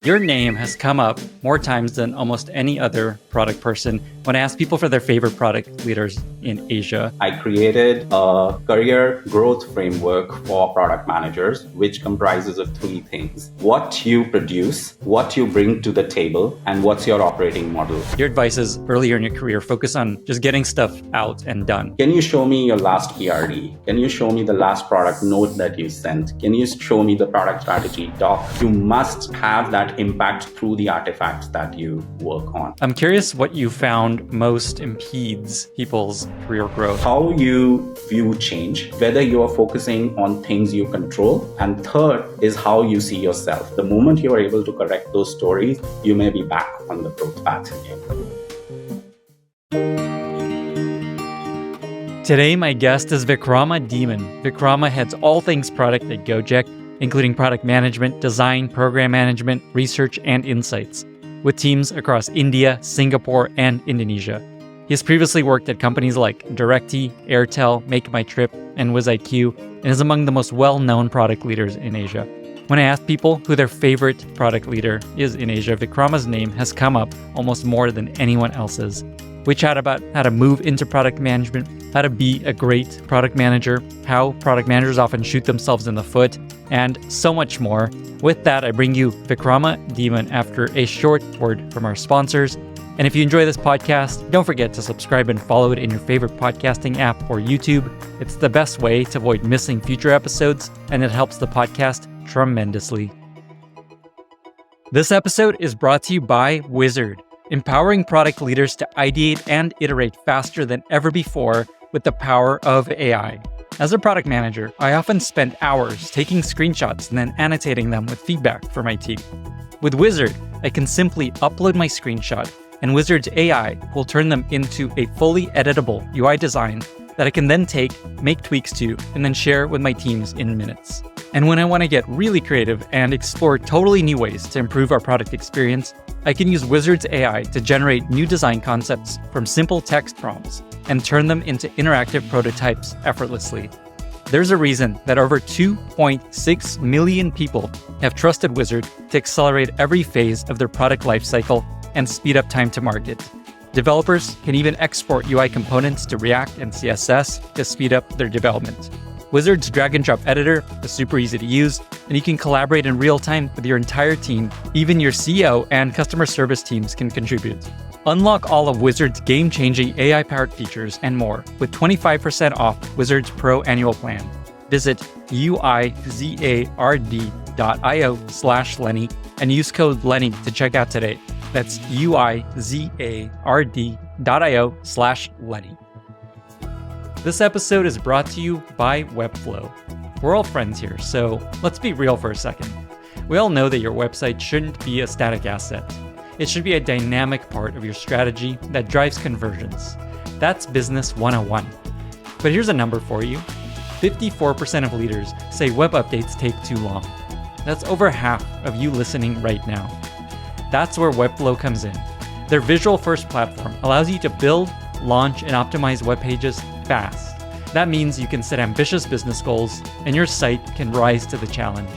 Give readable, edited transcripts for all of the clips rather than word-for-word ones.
Your name has come up more times than almost any other product person when I ask people for their favorite product leaders in Asia. I created a career growth framework for product managers, which comprises of three things: what you produce, what you bring to the table, and what's your operating model. Your advice is earlier in your career, focus on just getting stuff out and done. Can you show me your last PRD? Can you show me the last product note that you sent? Can you show me the product strategy doc? You must have that impact through the artifacts that you work on. I'm curious what you found most impedes people's career growth. How you view change, whether you are focusing on things you control. And third is how you see yourself. The moment you are able to correct those stories, you may be back on the growth path again. Today, my guest is Vikrama Dhiman. Vikrama heads all things product at Gojek, including product management, design, program management, research, and insights, with teams across India, Singapore, and Indonesia. He has previously worked at companies like Directy, Airtel, Make My Trip, and WizIQ, and is among the most well-known product leaders in Asia. When I ask people who their favorite product leader is in Asia, Vikrama's name has come up almost more than anyone else's. We chat about how to move into product management, how to be a great product manager, how product managers often shoot themselves in the foot, and so much more. With that, I bring you Vikrama Dhiman after a short word from our sponsors. And if you enjoy this podcast, don't forget to subscribe and follow it in your favorite podcasting app or YouTube. It's the best way to avoid missing future episodes, and it helps the podcast tremendously. This episode is brought to you by Wizard, empowering product leaders to ideate and iterate faster than ever before with the power of AI. As a product manager, I often spend hours taking screenshots and then annotating them with feedback for my team. With Wizard, I can simply upload my screenshot, and Wizard's AI will turn them into a fully editable UI design that I can then make tweaks to, and then share with my teams in minutes. And when I want to get really creative and explore totally new ways to improve our product experience, I can use Wizard's AI to generate new design concepts from simple text prompts and turn them into interactive prototypes effortlessly. There's a reason that over 2.6 million people have trusted Wizard to accelerate every phase of their product lifecycle and speed up time to market. Developers can even export UI components to React and CSS to speed up their development. Wizard's drag-and-drop editor is super easy to use, and you can collaborate in real time with your entire team. Even your CEO and customer service teams can contribute. Unlock all of Wizard's game-changing AI-powered features and more with 25% off Wizard's Pro annual plan. Visit uizard.io/Lenny and use code Lenny to check out today. That's uizard.io/Lenny. This episode is brought to you by Webflow. We're all friends here, so let's be real for a second. We all know that your website shouldn't be a static asset. It should be a dynamic part of your strategy that drives conversions. That's Business 101. But here's a number for you. 54% of leaders say web updates take too long. That's over half of you listening right now. That's where Webflow comes in. Their visual-first platform allows you to build, launch, and optimize web pages fast. That means you can set ambitious business goals, and your site can rise to the challenge.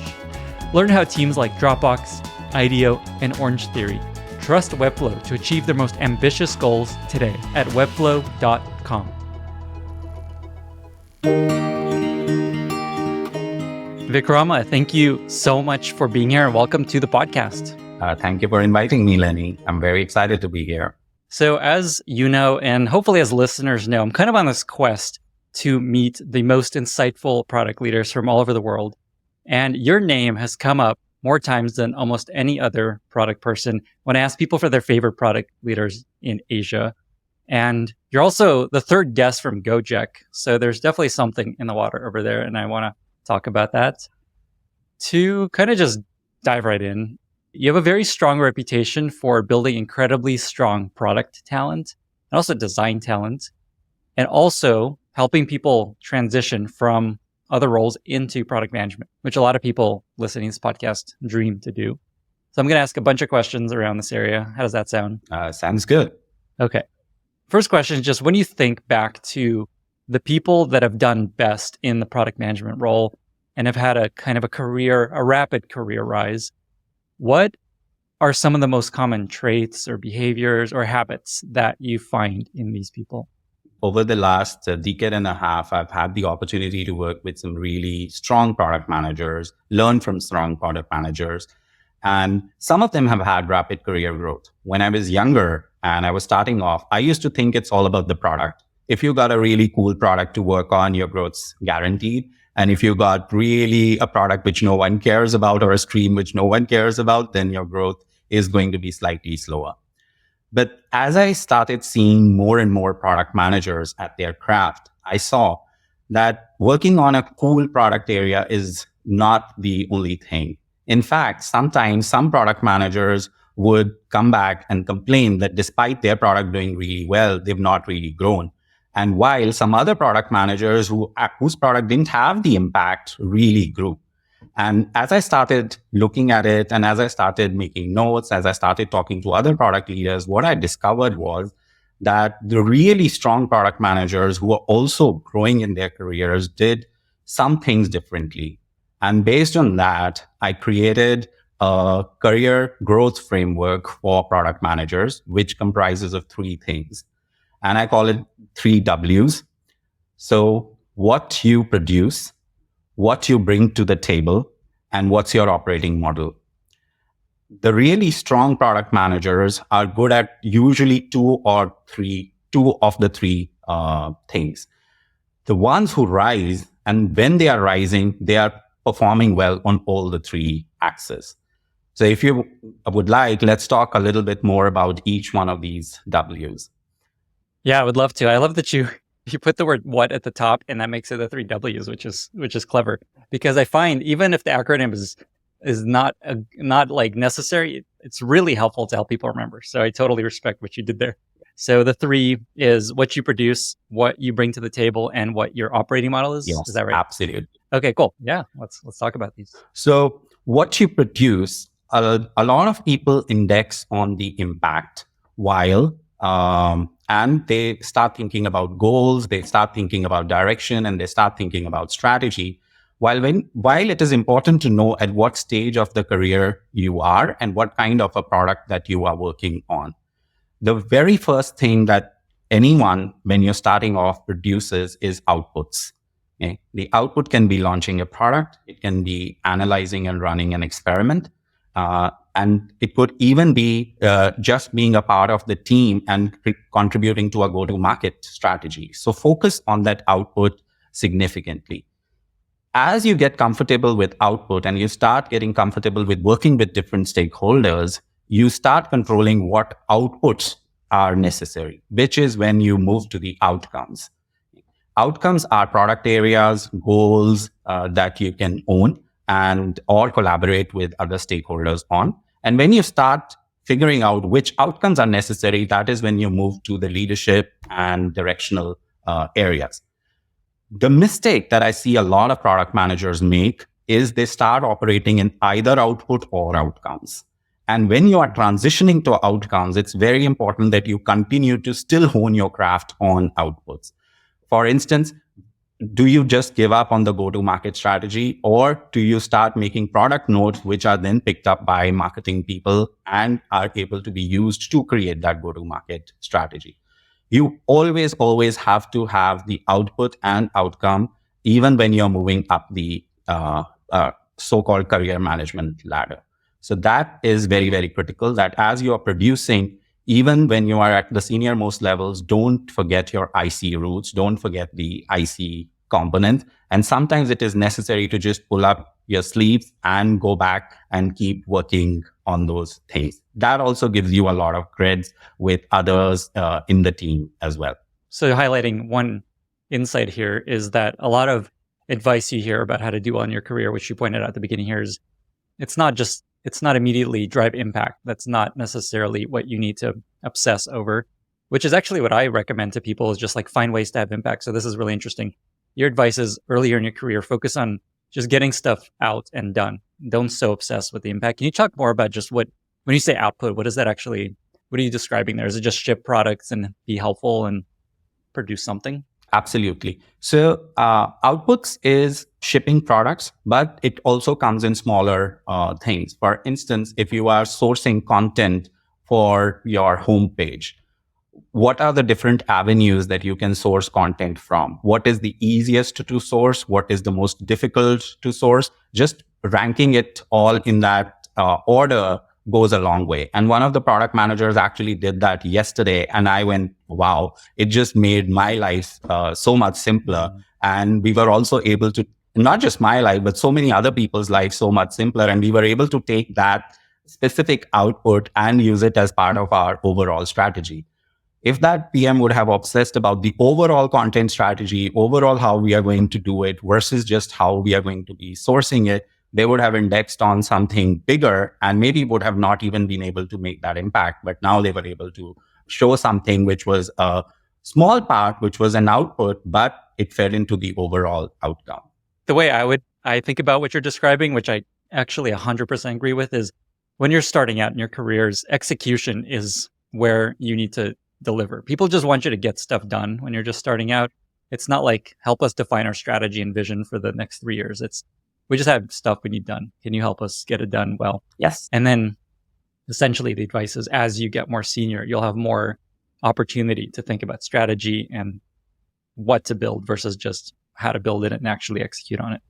Learn how teams like Dropbox, IDEO, and Orange Theory trust Webflow to achieve their most ambitious goals today at webflow.com. Vikrama, thank you so much for being here and welcome to the podcast. Thank you for inviting me, Lenny. I'm very excited to be here. So as you know, and hopefully as listeners know, I'm kind of on this quest to meet the most insightful product leaders from all over the world. And your name has come up more times than almost any other product person when I ask people for their favorite product leaders in Asia. And you're also the third guest from Gojek. So there's definitely something in the water over there. And I want to talk about that. To kind of just dive right in, you have a very strong reputation for building incredibly strong product talent and also design talent, and also helping people transition from other roles into product management, which a lot of people listening to this podcast dream to do. So I'm going to ask a bunch of questions around this area. How does that sound? Sounds good. Okay. First question is just when you think back to the people that have done best in the product management role and have had a kind of a rapid career rise, what are some of the most common traits or behaviors or habits that you find in these people? Over the last decade and a half, I've had the opportunity to work with some really strong product managers, learn from strong product managers, and some of them have had rapid career growth. When I was younger and I was starting off, I used to think it's all about the product. If you got a really cool product to work on, your growth's guaranteed. And if you got really a product which no one cares about or a stream which no one cares about, then your growth is going to be slightly slower. But as I started seeing more and more product managers at their craft, I saw that working on a cool product area is not the only thing. In fact, sometimes some product managers would come back and complain that despite their product doing really well, they've not really grown. And while some other product managers whose product didn't have the impact really grew. And as I started looking at it and as I started making notes, as I started talking to other product leaders, what I discovered was that the really strong product managers who were also growing in their careers did some things differently. And based on that, I created a career growth framework for product managers, which comprises of three things. And I call it 3 W's. So what you produce, what you bring to the table, and what's your operating model. The really strong product managers are good at usually two of the three things. The ones who rise, and when they are rising, they are performing well on all the three axes. So if you would like, let's talk a little bit more about each one of these W's. Yeah, I would love to. I love that you put the word what at the top, and that makes it the 3 W's, which is clever. Because I find even if the acronym is not like necessary, it's really helpful to help people remember. So I totally respect what you did there. So the 3 is what you produce, what you bring to the table, and what your operating model is. Yes, is that right? Absolutely. Okay, cool. Yeah, let's talk about these. So what you produce, a lot of people index on the impact and they start thinking about goals, they start thinking about direction, and they start thinking about strategy. While it is important to know at what stage of the career you are and what kind of a product that you are working on. The very first thing that anyone, when you're starting off, produces is outputs. Okay? The output can be launching a product. It can be analyzing and running an experiment. And it could even be just being a part of the team and contributing to a go-to-market strategy. So focus on that output significantly. As you get comfortable with output and you start getting comfortable with working with different stakeholders, you start controlling what outputs are necessary, which is when you move to the outcomes. Outcomes are product areas, goals that you can own and or collaborate with other stakeholders on. And when you start figuring out which outcomes are necessary, that is when you move to the leadership and directional areas. The mistake that I see a lot of product managers make is they start operating in either output or outcomes. And when you are transitioning to outcomes, it's very important that you continue to still hone your craft on outputs. For instance, do you just give up on the go-to-market strategy, or do you start making product notes which are then picked up by marketing people and are able to be used to create that go-to-market strategy? You always have to have the output and outcome, even when you're moving up the so-called career management ladder. So that is very, very critical, that as you are producing, even when you are at the senior most levels, don't forget your IC roots, don't forget the IC component. And sometimes it is necessary to just pull up your sleeves and go back and keep working on those things. That also gives you a lot of creds with others in the team as well. So highlighting one insight here is that a lot of advice you hear about how to do well in your career, which you pointed out at the beginning here, is it's not immediately drive impact. That's not necessarily what you need to obsess over, which is actually what I recommend to people, is just like find ways to have impact. So this is really interesting. Your advice is earlier in your career, focus on just getting stuff out and done. Don't so obsess with the impact. Can you talk more about just when you say output, what are you describing there? Is it just ship products and be helpful and produce something? Absolutely. So outputs is shipping products, but it also comes in smaller things. For instance, if you are sourcing content for your homepage, what are the different avenues that you can source content from? What is the easiest to source? What is the most difficult to source? Just ranking it all in that order goes a long way. And one of the product managers actually did that yesterday. And I went, wow, it just made my life so much simpler. And we were also able to, not just my life, but so many other people's lives so much simpler. And we were able to take that specific output and use it as part of our overall strategy. If that PM would have obsessed about the overall content strategy, overall how we are going to do it versus just how we are going to be sourcing it, they would have indexed on something bigger and maybe would have not even been able to make that impact. But now they were able to show something which was a small part, which was an output, but it fed into the overall outcome. The way I think about what you're describing, which I actually 100% agree with, is when you're starting out in your careers, execution is where you need to deliver. People just want you to get stuff done when you're just starting out. It's not like, help us define our strategy and vision for the next 3 years. It's, we just have stuff we need done. Can you help us get it done well? Yes. And then essentially the advice is, as you get more senior, you'll have more opportunity to think about strategy and what to build versus just how to build it and actually execute on it.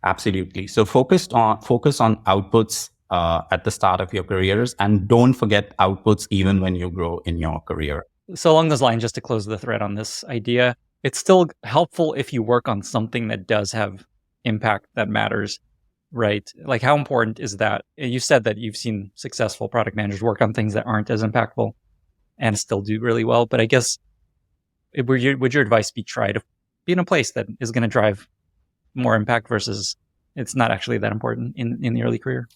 Absolutely. So focus on outputs at the start of your careers, and don't forget outputs even when you grow in your career. So along those lines, just to close the thread on this idea, it's still helpful if you work on something that does have impact that matters, right? Like, how important is that? You said that you've seen successful product managers work on things that aren't as impactful and still do really well. But I guess, would your advice be try to be in a place that is going to drive more impact versus it's not actually that important in the early career?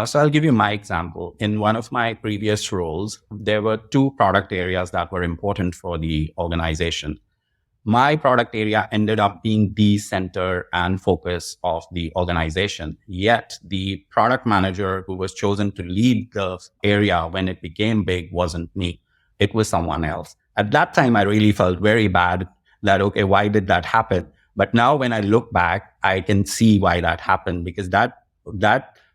So I'll give you my example. In one of my previous roles, there were 2 product areas that were important for the organization. My product area ended up being the center and focus of the organization. Yet the product manager who was chosen to lead the area when it became big wasn't me. It was someone else. At that time, I really felt very bad that, okay, why did that happen? But now when I look back, I can see why that happened, because that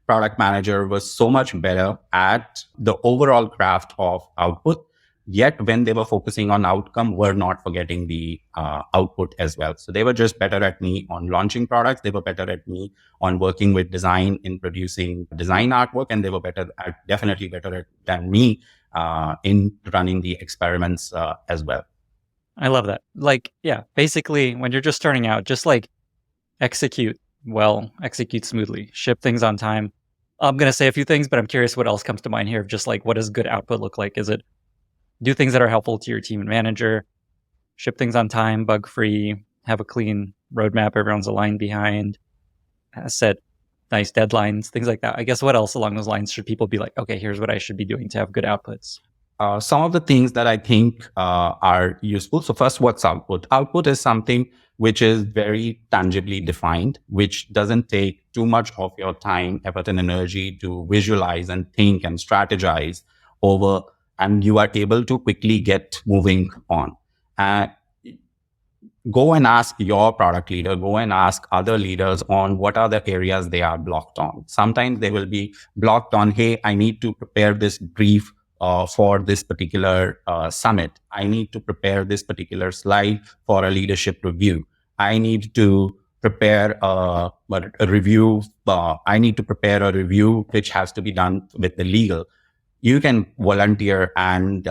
product manager was so much better at the overall craft of output. Yet when they were focusing on outcome, were not forgetting the output as well. So they were just better at me on launching products. They were better at me on working with design in producing design artwork. And they were definitely better than me in running the experiments as well. I love that. Like, yeah, basically when you're just starting out, just like execute well, execute smoothly, ship things on time. I'm going to say a few things, but I'm curious what else comes to mind here of just like, what does good output look like? Is it do things that are helpful to your team and manager, ship things on time, bug-free, have a clean roadmap everyone's aligned behind, set nice deadlines, things like that. I guess what else along those lines should people be like, okay, here's what I should be doing to have good outputs? Some of the things that I think are useful. So first, what's output? Output is something which is very tangibly defined, which doesn't take too much of your time, effort, and energy to visualize and think and strategize over, and you are able to quickly get moving on. Go and ask your product leader, go and ask other leaders on what are the areas they are blocked on. Sometimes they will be blocked on, hey, I need to prepare this brief for this particular summit. I need to prepare this particular slide for a leadership review. I need to prepare a review. I need to prepare a review which has to be done with the legal. You can volunteer and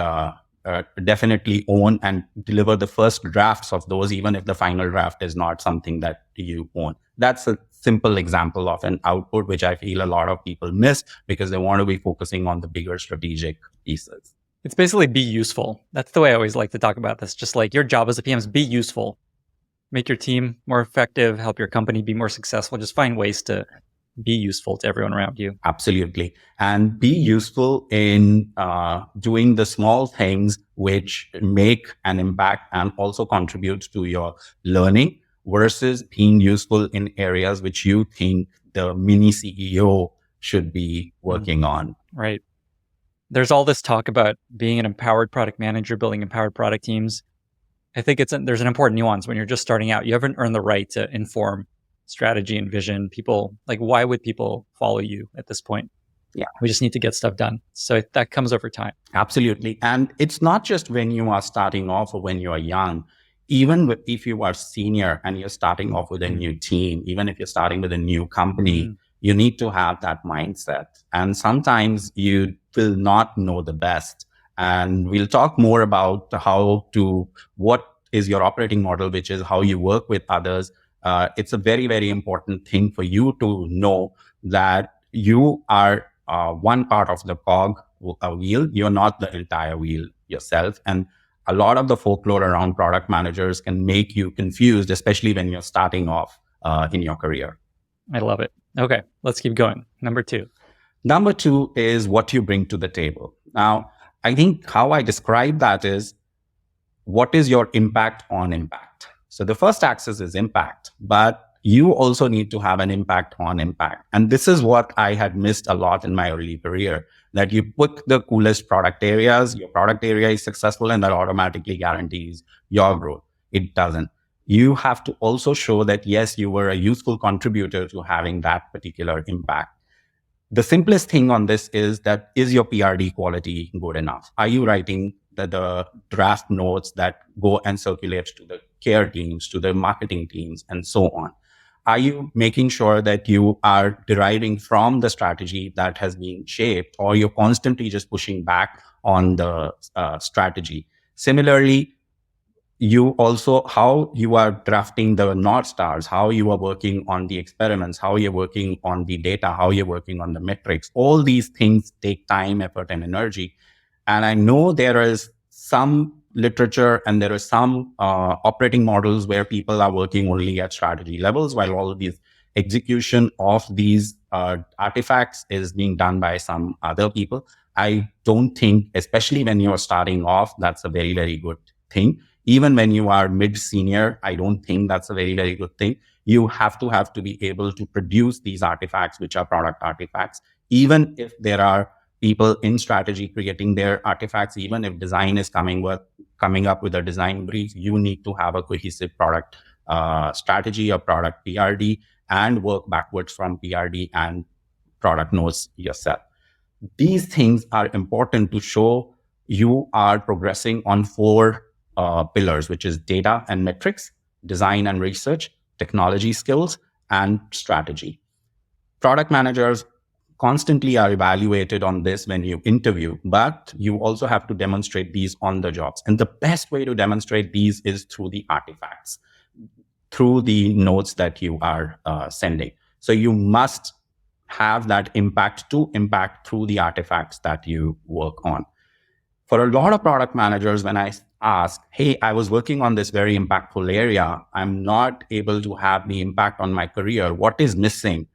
definitely own and deliver the first drafts of those, even if the final draft is not something that you own. That's a simple example of an output, which I feel a lot of people miss because they want to be focusing on the bigger strategic pieces. It's basically be useful. That's the way I always like to talk about this. Just like your job as a PM is be useful. Make your team more effective, help your company be more successful. Just find ways to be useful to everyone around you. Absolutely. And be useful in doing the small things which make an impact and also contribute to your learning versus being useful in areas which you think the mini CEO should be working on. Right. There's all this talk about being an empowered product manager, building empowered product teams. I think there's an important nuance when you're just starting out. You haven't earned the right to inform strategy and vision. People, like, why would people follow you at this point? Yeah. We just need to get stuff done. So that comes over time. Absolutely. And it's not just when you are starting off or when you are young. Even if you are senior and you're starting off with a new team, even if you're starting with a new company, you need to have that mindset. And sometimes you will not know the best. And we'll talk more about what is your operating model, which is how you work with others. It's a very, very important thing for you to know that you are one part of the cog, a wheel. You're not the entire wheel yourself. And a lot of the folklore around product managers can make you confused, especially when you're starting off in your career. I love it. Okay, let's keep going. Number 2. Number 2 is what you bring to the table. Now, I think how I describe that is, what is your impact on impact? So the first axis is impact, but you also need to have an impact on impact. And this is what I had missed a lot in my early career, that you put the coolest product areas, your product area is successful, and that automatically guarantees your growth. It doesn't. You have to also show that, yes, you were a useful contributor to having that particular impact. The simplest thing on this is that, is your PRD quality good enough? Are you writing the draft notes that go and circulate to the care teams, to the marketing teams, and so on? Are you making sure that you are deriving from the strategy that has been shaped, or you're constantly just pushing back on the strategy? Similarly, you also, how you are drafting the North Stars, how you are working on the experiments, how you're working on the data, how you're working on the metrics. All these things take time, effort, and energy. And I know there is some literature and there are some operating models where people are working only at strategy levels, while all of these execution of these artifacts is being done by some other people. I don't think, especially when you're starting off, that's a very, very good thing. Even when you are mid-senior, I don't think that's a very, very good thing. You have to be able to produce these artifacts, which are product artifacts, even if there are people in strategy creating their artifacts, even if design is coming up with a design brief, you need to have a cohesive product strategy or product PRD and work backwards from PRD and product notes yourself. These things are important to show you are progressing on 4 pillars, which is data and metrics, design and research, technology skills, and strategy. Product managers constantly are evaluated on this when you interview, but you also have to demonstrate these on the jobs. And the best way to demonstrate these is through the artifacts, through the notes that you are sending. So you must have that impact through the artifacts that you work on. For a lot of product managers, when I ask, hey, I was working on this very impactful area, I'm not able to have the impact on my career, what is missing?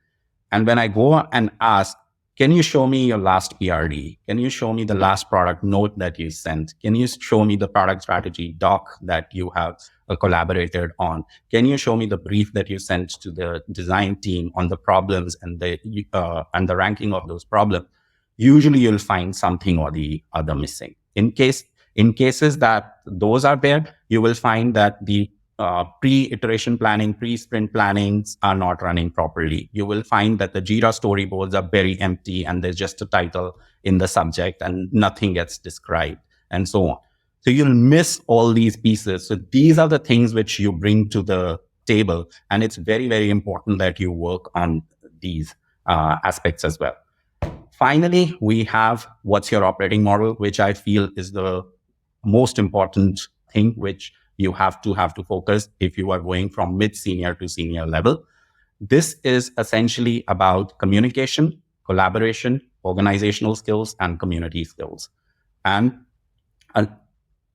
And when I go and ask, can you show me your last PRD? Can you show me the last product note that you sent? Can you show me the product strategy doc that you have collaborated on? Can you show me the brief that you sent to the design team on the problems and the ranking of those problems? Usually you'll find something or the other missing. In cases that those are there, you will find that the pre-iteration planning, pre-sprint plannings are not running properly. You will find that the Jira storyboards are very empty and there's just a title in the subject and nothing gets described and so on. So you'll miss all these pieces. So these are the things which you bring to the table. And it's very, very important that you work on these aspects as well. Finally, we have what's your operating model, which I feel is the most important thing, which you have to focus if you are going from mid-senior to senior level. This is essentially about communication, collaboration, organizational skills, and community skills. And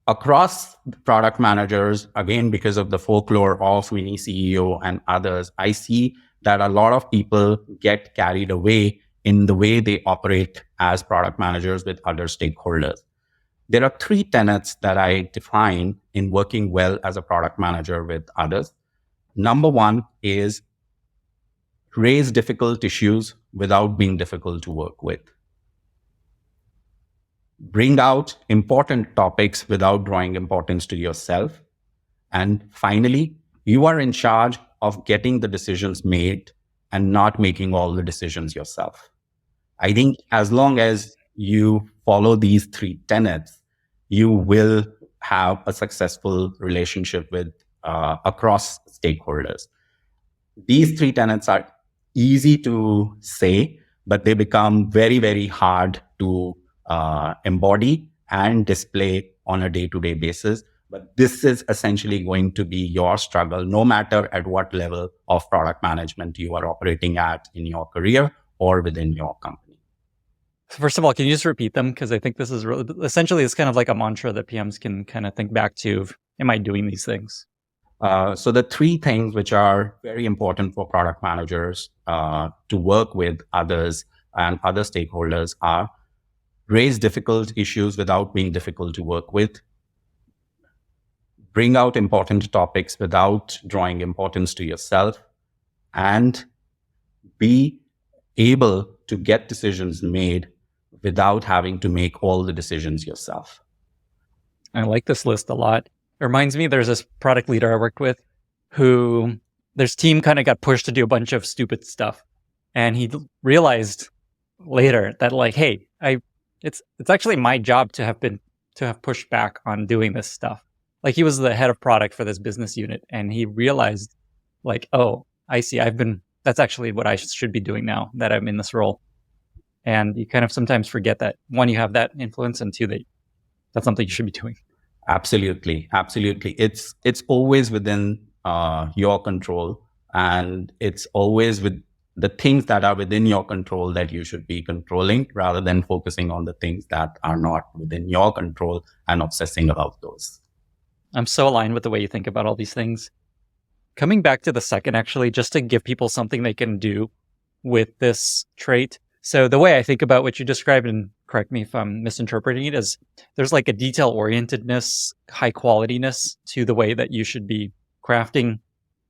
across product managers, again, because of the folklore of Winnie CEO and others, I see that a lot of people get carried away in the way they operate as product managers with other stakeholders. There are 3 tenets that I define in working well as a product manager with others. Number 1 is raise difficult issues without being difficult to work with. Bring out important topics without drawing importance to yourself. And finally, you are in charge of getting the decisions made and not making all the decisions yourself. I think as long as you follow these three tenets, you will have a successful relationship with across stakeholders. These three tenets are easy to say, but they become very, very hard to embody and display on a day-to-day basis. But this is essentially going to be your struggle, no matter at what level of product management you are operating at in your career or within your company. So first of all, can you just repeat them? Because I think this is really, essentially, it's kind of like a mantra that PMs can kind of think back to. Am I doing these things? So the three things which are very important for product managers to work with others and other stakeholders are: raise difficult issues without being difficult to work with, bring out important topics without drawing importance to yourself, and be able to get decisions made without having to make all the decisions yourself. I like this list a lot. It reminds me, there's this product leader I worked with who their team kind of got pushed to do a bunch of stupid stuff. And he realized later that like, hey, it's actually my job to have pushed back on doing this stuff. Like, he was the head of product for this business unit, and he realized like, oh, I see, that's actually what I should be doing now that I'm in this role. And you kind of sometimes forget that, one, you have that influence, and two, that's something you should be doing. Absolutely. It's always within your control, and it's always with the things that are within your control that you should be controlling, rather than focusing on the things that are not within your control and obsessing about those. I'm so aligned with the way you think about all these things. Coming back to the second, actually, just to give people something they can do with this trait. So the way I think about what you described, and correct me if I'm misinterpreting it, is there's like a detail-orientedness, high-qualityness to the way that you should be crafting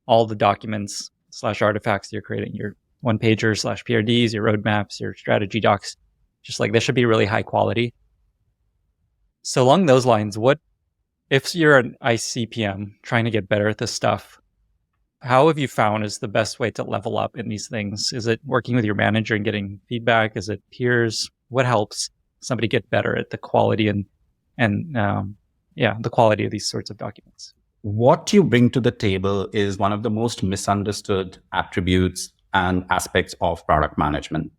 all the documents / artifacts you're creating, your one-pagers / PRDs, your roadmaps, your strategy docs. Just like, they should be really high quality. So along those lines, if you're an ICPM trying to get better at this stuff, how have you found is the best way to level up in these things? Is it working with your manager and getting feedback? Is it peers? What helps somebody get better at the quality and the quality of these sorts of documents? What you bring to the table is one of the most misunderstood attributes and aspects of product management.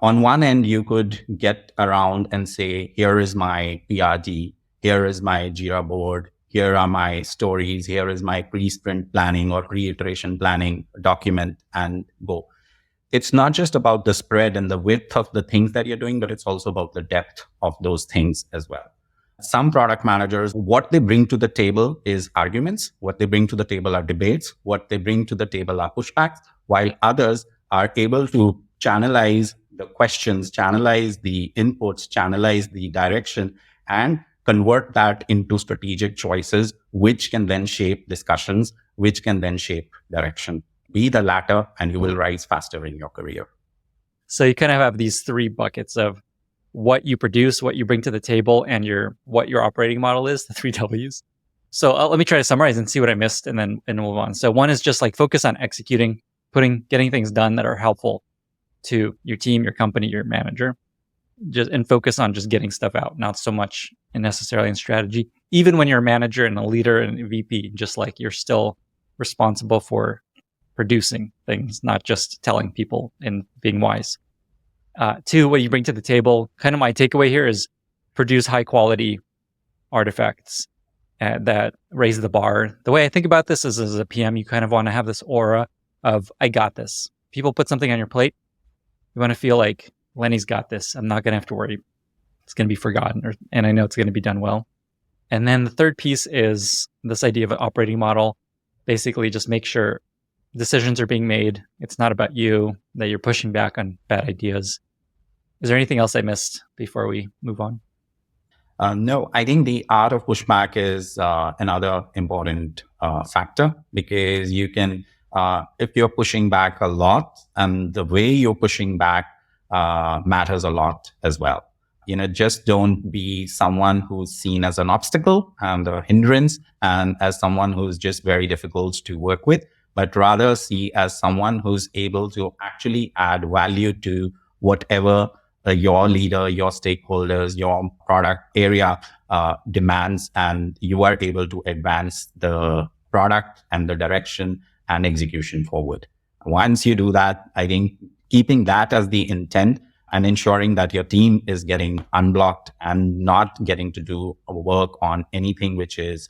On one end, you could get around and say, here is my PRD, here is my Jira board, here are my stories, here is my pre-sprint planning or pre-iteration planning document, and go. It's not just about the spread and the width of the things that you're doing, but it's also about the depth of those things as well. Some product managers, what they bring to the table is arguments. What they bring to the table are debates. What they bring to the table are pushbacks, while others are able to channelize the questions, channelize the inputs, channelize the direction, and convert that into strategic choices, which can then shape discussions, which can then shape direction. Be the latter, and you will rise faster in your career. So you kind of have these three buckets of what you produce, what you bring to the table, and what your operating model is, the 3 Ws. So let me try to summarize and see what I missed, and then move on. So one is just like focus on executing, getting things done that are helpful to your team, your company, your manager. And focus on just getting stuff out, not so much necessarily in strategy. Even when you're a manager and a leader and a VP, just like you're still responsible for producing things, not just telling people and being wise. 2, what you bring to the table, kind of my takeaway here is produce high quality artifacts that raise the bar. The way I think about this is, as a PM, you kind of want to have this aura of, I got this. People put something on your plate. You want to feel like, Lenny's got this. I'm not going to have to worry. It's going to be forgotten, and I know it's going to be done well. And then the third piece is this idea of an operating model. Basically, just make sure decisions are being made. It's not about you, that you're pushing back on bad ideas. Is there anything else I missed before we move on? No, I think the art of pushback is another important factor, because you can, if you're pushing back a lot, and the way you're pushing back matters a lot as well. just don't be someone who's seen as an obstacle and a hindrance and as someone who's just very difficult to work with, but rather see as someone who's able to actually add value to whatever your leader, your stakeholders, your product area demands, and you are able to advance the product and the direction and execution forward. Once you do that, I think keeping that as the intent and ensuring that your team is getting unblocked and not getting to do work on anything which is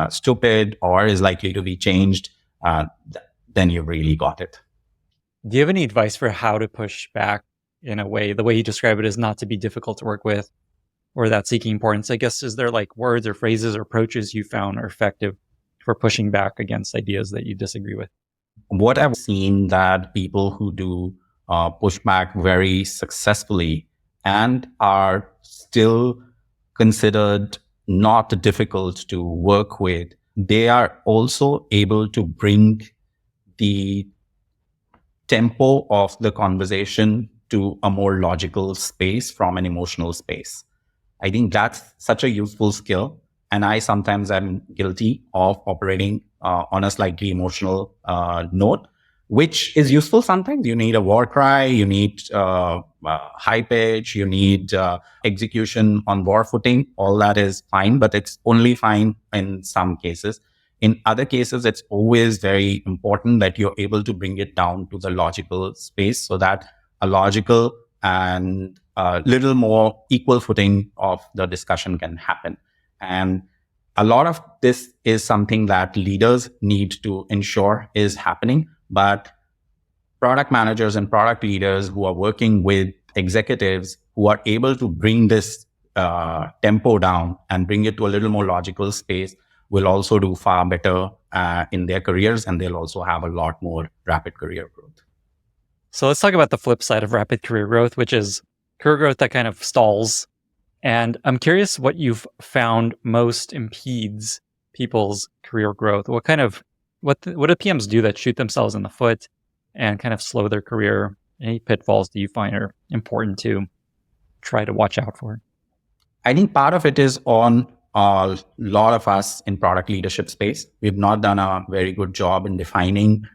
stupid or is likely to be changed, then you've really got it. Do you have any advice for how to push back in a way? The way you describe it is not to be difficult to work with or that seeking importance. I guess, is there like words or phrases or approaches you found are effective for pushing back against ideas that you disagree with? What I've seen that people who do push back very successfully and are still considered not difficult to work with, they are also able to bring the tempo of the conversation to a more logical space from an emotional space. I think that's such a useful skill. And I sometimes am guilty of operating on a slightly emotional note, which is useful sometimes. You need a war cry, you need high pitch, you need execution on war footing. All that is fine, but it's only fine in some cases. In other cases, it's always very important that you're able to bring it down to the logical space so that a logical and a little more equal footing of the discussion can happen. And a lot of this is something that leaders need to ensure is happening, but product managers and product leaders who are working with executives who are able to bring this tempo down and bring it to a little more logical space will also do far better in their careers, and they'll also have a lot more rapid career growth. So let's talk about the flip side of rapid career growth, which is career growth that kind of stalls. And I'm curious what you've found most impedes people's career growth. What do PMs do that shoot themselves in the foot and kind of slow their career? Any pitfalls do you find are important to try to watch out for? I think part of it is on a lot of us in product leadership space. We've not done a very good job in defining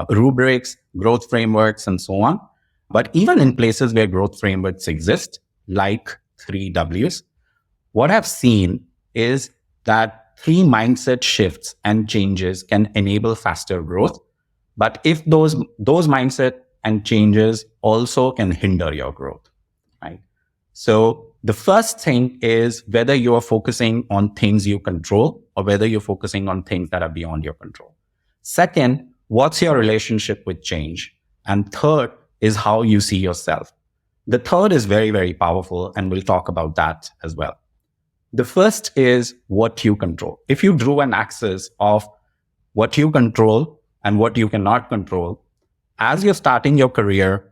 rubrics, growth frameworks, and so on. But even in places where growth frameworks exist, like 3Ws, what I've seen is that 3 mindset shifts and changes can enable faster growth. But if those mindset and changes also can hinder your growth, right? So the first thing is whether you are focusing on things you control or whether you're focusing on things that are beyond your control. Second, what's your relationship with change? And third is how you see yourself. The third is very, very powerful, and we'll talk about that as well. The first is what you control. If you drew an axis of what you control and what you cannot control, as you're starting your career,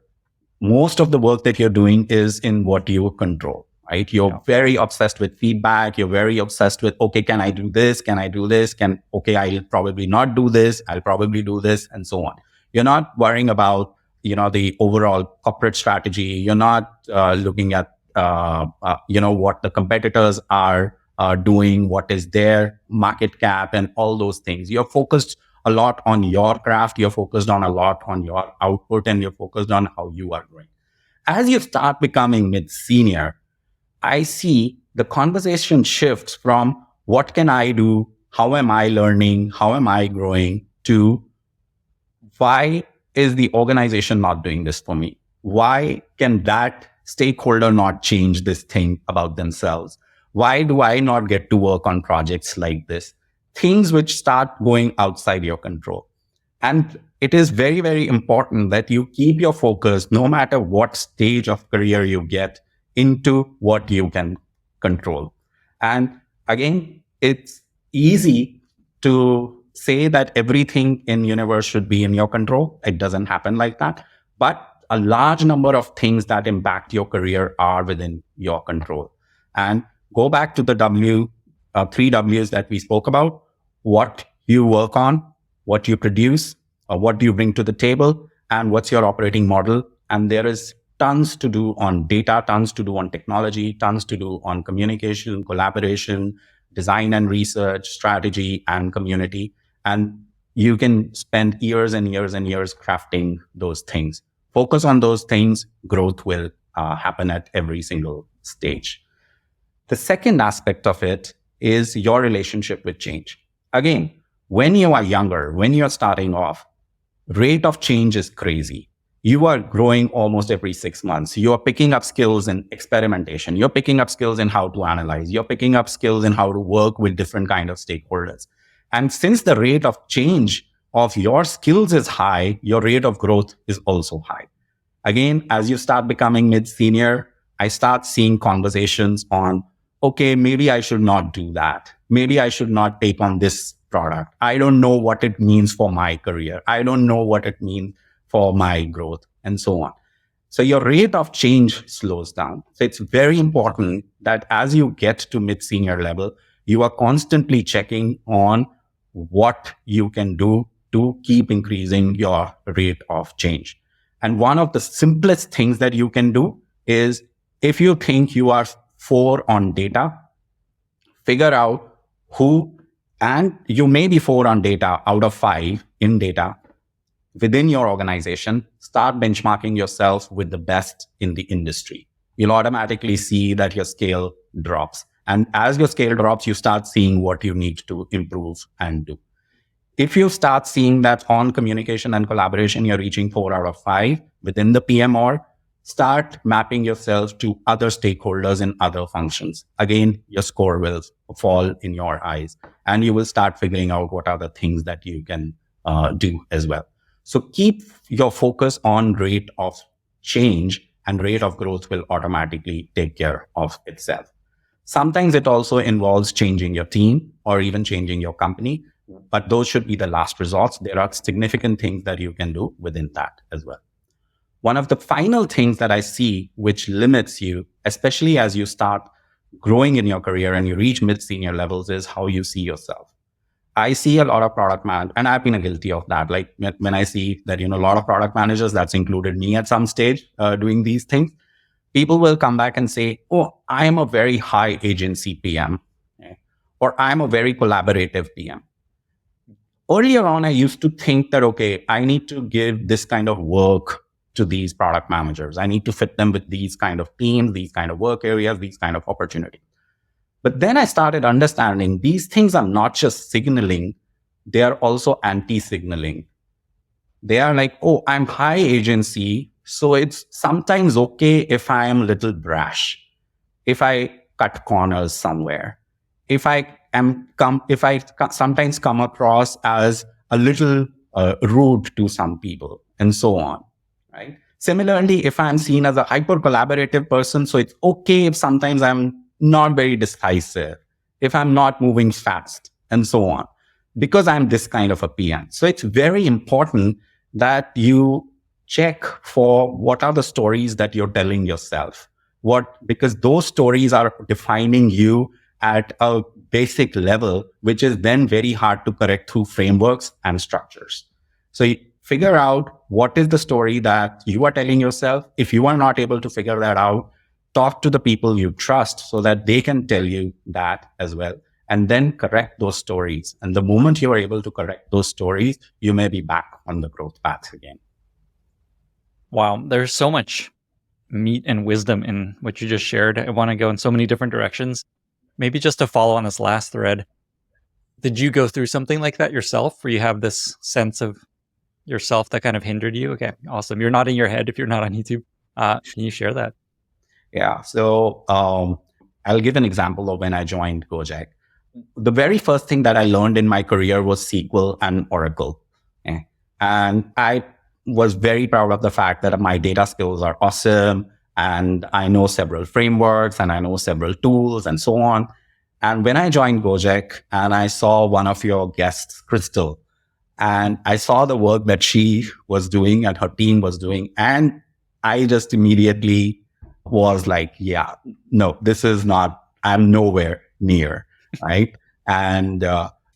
most of the work that you're doing is in what you control, right? You're very obsessed with feedback. You're very obsessed with, okay, can I do this? Can I do this? I'll probably not do this. I'll probably do this, and so on. You're not worrying about the overall corporate strategy. You're not looking at, what the competitors are doing, what is their market cap and all those things. You're focused a lot on your craft. You're focused on a lot on your output, and you're focused on how you are growing. As you start becoming mid-senior, I see the conversation shifts from what can I do? How am I learning? How am I growing? To why is the organization not doing this for me? Why can that stakeholder not change this thing about themselves? Why do I not get to work on projects like this? Things which start going outside your control. And it is very, very important that you keep your focus, no matter what stage of career you get, into what you can control. And again, it's easy to say that everything in universe should be in your control. It doesn't happen like that. But a large number of things that impact your career are within your control. And go back to the 3 Ws that we spoke about: what you work on, what you produce, what do you bring to the table, and what's your operating model. And there is tons to do on data, tons to do on technology, tons to do on communication, collaboration, design and research, strategy, and community. And you can spend years and years and years crafting those things. Focus on those things, growth will happen at every single stage. The second aspect of it is your relationship with change. Again, when you are younger, when you're starting off, rate of change is crazy. You are growing almost every 6 months. You are picking up skills in experimentation. You're picking up skills in how to analyze. You're picking up skills in how to work with different kind of stakeholders. And since the rate of change of your skills is high, your rate of growth is also high. Again, as you start becoming mid-senior, I start seeing conversations on, okay, maybe I should not do that. Maybe I should not take on this product. I don't know what it means for my career. I don't know what it means for my growth, and so on. So your rate of change slows down. So it's very important that as you get to mid-senior level, you are constantly checking on what you can do to keep increasing your rate of change. And one of the simplest things that you can do is, if you think you are 4 on data, figure out who, and you may be 4 on data out of 5 in data within your organization. Start benchmarking yourself with the best in the industry. You'll automatically see that your scale drops. And as your scale drops, you start seeing what you need to improve and do. If you start seeing that on communication and collaboration, you're reaching 4 out of 5 within the PMR, start mapping yourself to other stakeholders in other functions. Again, your score will fall in your eyes, and you will start figuring out what are the things that you can do as well. So keep your focus on rate of change, and rate of growth will automatically take care of itself. Sometimes it also involves changing your team or even changing your company, but those should be the last resorts. There are significant things that you can do within that as well. One of the final things that I see which limits you, especially as you start growing in your career and you reach mid-senior levels, is how you see yourself. I see a lot of product and I've been guilty of that. Like when I see that, a lot of product managers, that's included me at some stage, doing these things, people will come back and say, oh, I am a very high agency PM, or I'm a very collaborative PM. Earlier on, I used to think that, okay, I need to give this kind of work to these product managers. I need to fit them with these kind of teams, these kind of work areas, these kind of opportunities. But then I started understanding these things are not just signaling, they are also anti-signaling. They are like, oh, I'm high agency, so it's sometimes okay if I am a little brash, if I cut corners somewhere, if I sometimes come across as a little rude to some people, and so on, right? Similarly, if I'm seen as a hyper collaborative person, so it's okay if sometimes I'm not very decisive, if I'm not moving fast, and so on, because I'm this kind of a PM. So it's very important that you check for what are the stories that you're telling yourself. Because those stories are defining you at a basic level, which is then very hard to correct through frameworks and structures. So you figure out what is the story that you are telling yourself. If you are not able to figure that out, talk to the people you trust so that they can tell you that as well, and then correct those stories. And the moment you are able to correct those stories, you may be back on the growth path again. Wow, there's so much meat and wisdom in what you just shared. I want to go in so many different directions. Maybe just to follow on this last thread, did you go through something like that yourself, where you have this sense of yourself that kind of hindered you? Okay, awesome. You're nodding your head if you're not on YouTube. Can you share that? Yeah. So I'll give an example of when I joined Gojek. The very first thing that I learned in my career was SQL and Oracle. And I was very proud of the fact that my data skills are awesome. And I know several frameworks and I know several tools and so on. And when I joined Gojek and I saw one of your guests, Crystal, and I saw the work that she was doing and her team was doing, and I just immediately was like, yeah, no, I'm nowhere near, right? And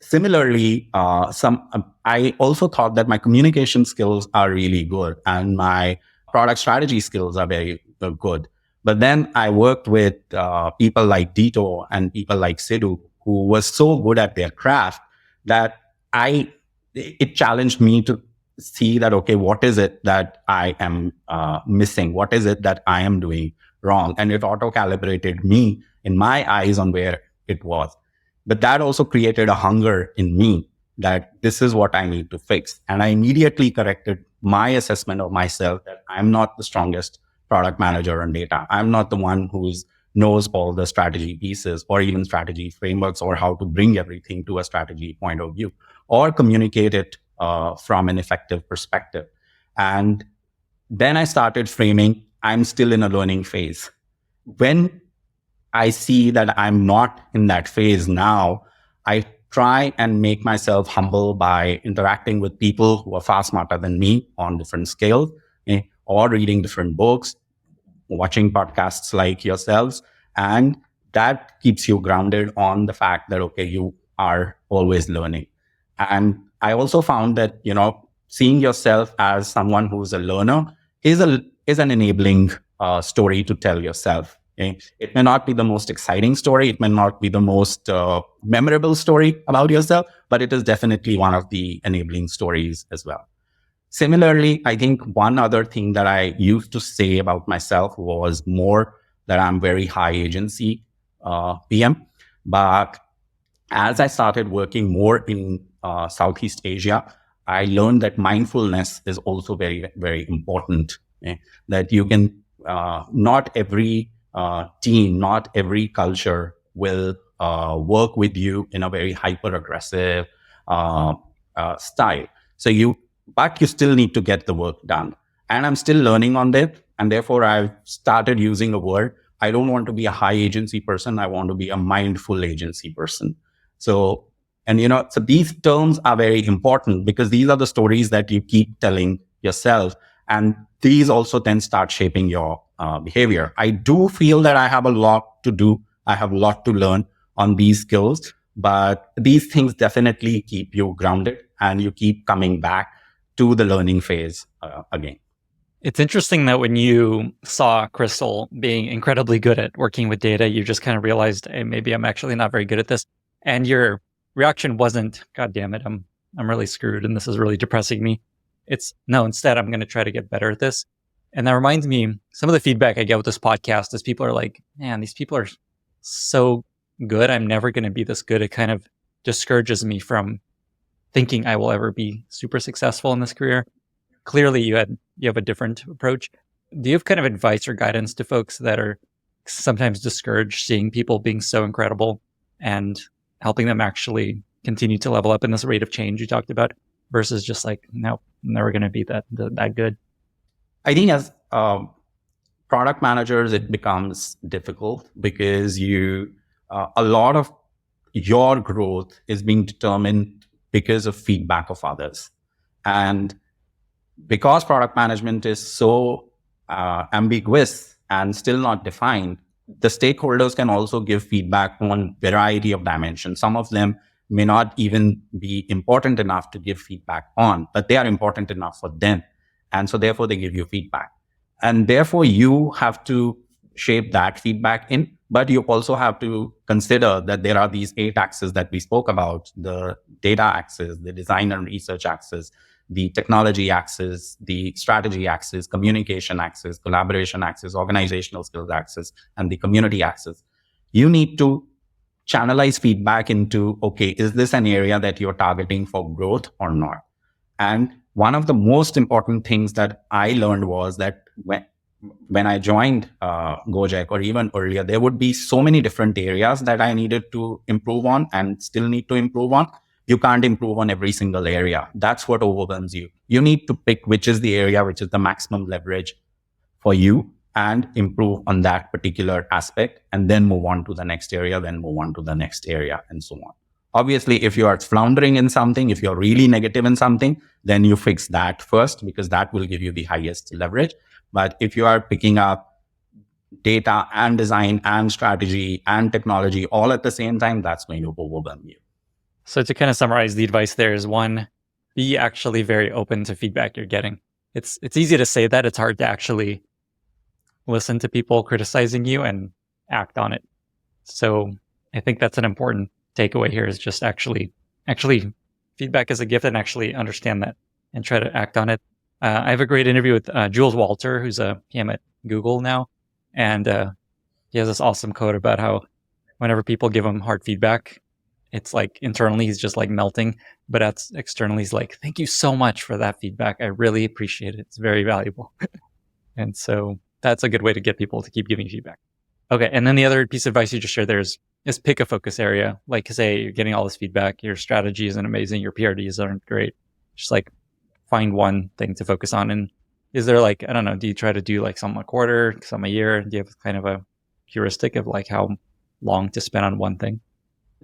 similarly, I also thought that my communication skills are really good, and my product strategy skills are very good. But then I worked with people like Dito and people like Sidhu, who was so good at their craft that it challenged me to see that, okay, what is it that I am missing? What is it that I am doing wrong? And it auto-calibrated me in my eyes on where it was. But that also created a hunger in me that this is what I need to fix. And I immediately corrected my assessment of myself that I'm not the strongest product manager on data. I'm not the one who knows all the strategy pieces or even strategy frameworks or how to bring everything to a strategy point of view or communicate it from an effective perspective. And then I started framing, I'm still in a learning phase. When I see that I'm not in that phase now, I try and make myself humble by interacting with people who are far smarter than me on different scales, or reading different books, watching podcasts like yourselves. And that keeps you grounded on the fact that, okay, you are always learning. And I also found that, seeing yourself as someone who's a learner is an enabling story to tell yourself. Okay? It may not be the most exciting story. It may not be the most memorable story about yourself, but it is definitely one of the enabling stories as well. Similarly, I think one other thing that I used to say about myself was more that I'm very high agency PM. But as I started working more in Southeast Asia, I learned that mindfulness is also very, very important. That you can, not every team, not every culture will work with you in a very hyper aggressive style. But you still need to get the work done. And I'm still learning on that. And therefore, I've started using a word. I don't want to be a high agency person. I want to be a mindful agency person. So these terms are very important because these are the stories that you keep telling yourself. And these also then start shaping your behavior. I do feel that I have a lot to do. I have a lot to learn on these skills, but these things definitely keep you grounded and you keep coming back to the learning phase again. It's interesting that when you saw Crystal being incredibly good at working with data, you just kind of realized, hey, maybe I'm actually not very good at this. And your reaction wasn't, God damn it, I'm really screwed and this is really depressing me. It's no, instead, I'm going to try to get better at this. And that reminds me, some of the feedback I get with this podcast is people are like, man, these people are so good. I'm never going to be this good. It kind of discourages me from thinking I will ever be super successful in this career. Clearly, you have a different approach. Do you have kind of advice or guidance to folks that are sometimes discouraged seeing people being so incredible and helping them actually continue to level up in this rate of change you talked about versus just like, no, I'm never going to be that good? I think as product managers, it becomes difficult because a lot of your growth is being determined because of feedback of others. And because product management is so ambiguous and still not defined, the stakeholders can also give feedback on a variety of dimensions. Some of them may not even be important enough to give feedback on, but they are important enough for them. And so therefore they give you feedback. And therefore you have to shape that feedback in, but you also have to consider that there are these 8 axes that we spoke about: the data axis, the design and research axis, the technology axis, the strategy axis, communication axis, collaboration axis, organizational skills axis, and the community axis. You need to channelize feedback into, okay, is this an area that you're targeting for growth or not? And one of the most important things that I learned was that when I joined Gojek, or even earlier, there would be so many different areas that I needed to improve on and still need to improve on. You can't improve on every single area. That's what overwhelms you. You need to pick which is the area which is the maximum leverage for you and improve on that particular aspect, and then move on to the next area, then move on to the next area, and so on. Obviously, if you are floundering in something, if you're really negative in something, then you fix that first because that will give you the highest leverage. But if you are picking up data and design and strategy and technology all at the same time, that's going to overwhelm you. So to kind of summarize, the advice there is 1, be actually very open to feedback you're getting. it's easy to say that. It's hard to actually listen to people criticizing you and act on it. So I think that's an important takeaway here, is just actually feedback is a gift, and actually understand that and try to act on it. I have a great interview with Jules Walter, who's a PM at Google now. And he has this awesome quote about how whenever people give him hard feedback, it's like internally he's just like melting, but externally he's like, thank you so much for that feedback. I really appreciate it. It's very valuable. And so that's a good way to get people to keep giving feedback. Okay. And then the other piece of advice you just shared there is pick a focus area. Like, say you're getting all this feedback, your strategy isn't amazing, your PRDs aren't great. Just like find one thing to focus on. And is there like, I don't know, do you try to do like some a quarter, some a year? Do you have kind of a heuristic of like how long to spend on one thing?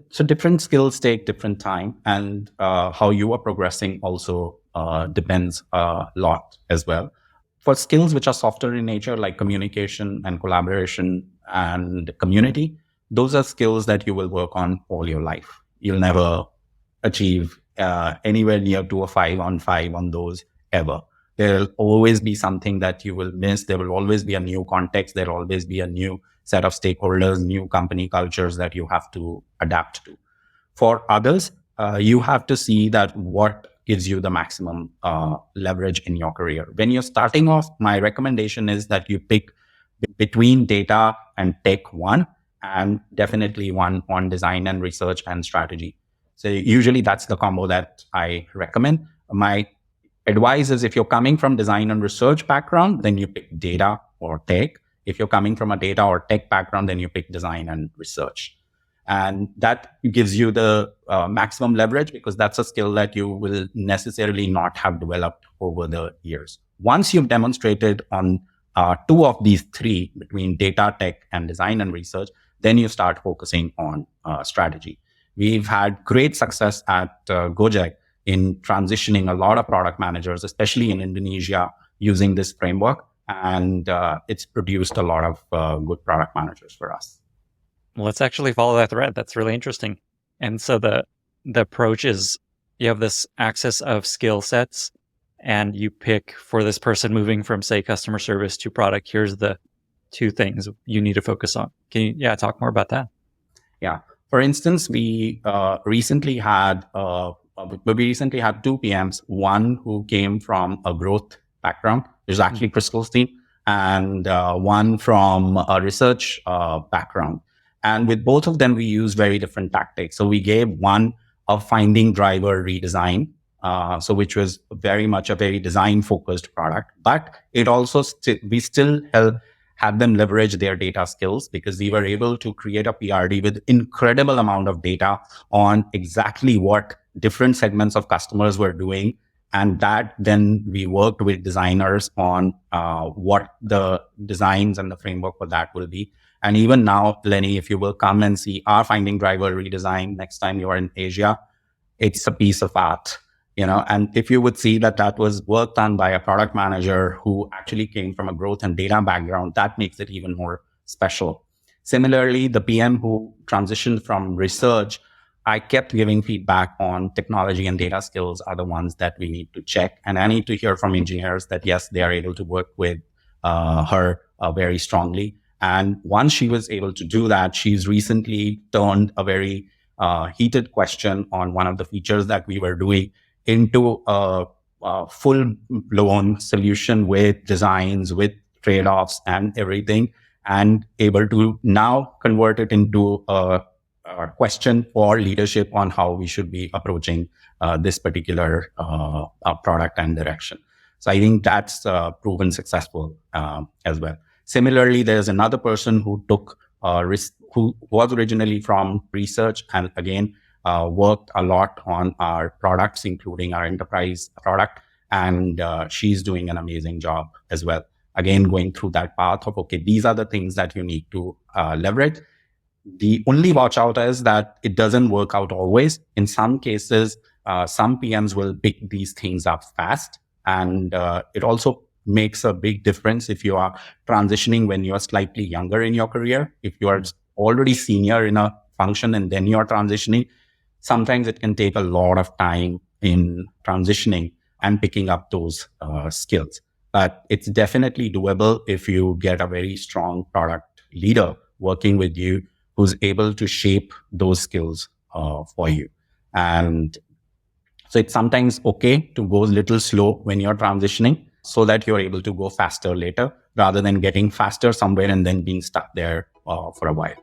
So different skills take different time, and how you are progressing also depends a lot as well. For skills which are softer in nature, like communication and collaboration and community, those are skills that you will work on all your life. You'll never achieve anywhere near to a 5 on 5 on those ever. There'll always be something that you will miss. There will always be a new context. There'll always be a new set of stakeholders, new company cultures that you have to adapt to. For others, you have to see that what gives you the maximum leverage in your career. When you're starting off, my recommendation is that you pick between data and tech one, and definitely one on design and research and strategy. So usually that's the combo that I recommend. My advice is, if you're coming from design and research background, then you pick data or tech. If you're coming from a data or tech background, then you pick design and research. And that gives you the maximum leverage, because that's a skill that you will necessarily not have developed over the years. Once you've demonstrated on 2 of these 3, between data, tech, and design and research, then you start focusing on strategy. We've had great success at Gojek in transitioning a lot of product managers, especially in Indonesia, using this framework. And it's produced a lot of good product managers for us. Well, let's actually follow that thread. That's really interesting. And so the approach is, you have this axis of skill sets, and you pick, for this person moving from, say, customer service to product, here's the 2 things you need to focus on. Can you talk more about that? Yeah. For instance, we recently had 2 PMs, one who came from a growth background, which is actually Crystal's team, and one from a research background. And with both of them, we use very different tactics. So we gave one a finding driver redesign, which was very much a very design focused product, but it also we still had them leverage their data skills, because we were able to create a PRD with incredible amount of data on exactly what different segments of customers were doing. And that then we worked with designers on what the designs and the framework for that will be. And even now, Lenny, if you will come and see our finding driver redesign next time you are in Asia, it's a piece of art, and if you would see that was work done by a product manager who actually came from a growth and data background, that makes it even more special. Similarly, the PM who transitioned from research, I kept giving feedback on technology and data skills are the ones that we need to check. And I need to hear from engineers that, yes, they are able to work with her very strongly. And once she was able to do that, she's recently turned a very heated question on one of the features that we were doing into a full-blown solution with designs, with trade-offs and everything, and able to now convert it into a question for leadership on how we should be approaching this particular product and direction. So I think that's proven successful as well. Similarly, there's another person who took who was originally from research, and again worked a lot on our products, including our enterprise product, and she's doing an amazing job as well. Again, going through that path of, okay, these are the things that you need to leverage. The only watch out is that it doesn't work out always. In some cases, some PMs will pick these things up fast, and it also makes a big difference if you are transitioning when you are slightly younger in your career. If you are already senior in a function and then you are transitioning, sometimes it can take a lot of time in transitioning. and picking up those skills. But it's definitely doable if you get a very strong product leader working with you who's able to shape those skills for you. And so it's sometimes okay to go a little slow when you're transitioning so that you're able to go faster later rather than getting faster somewhere and then being stuck there for a while.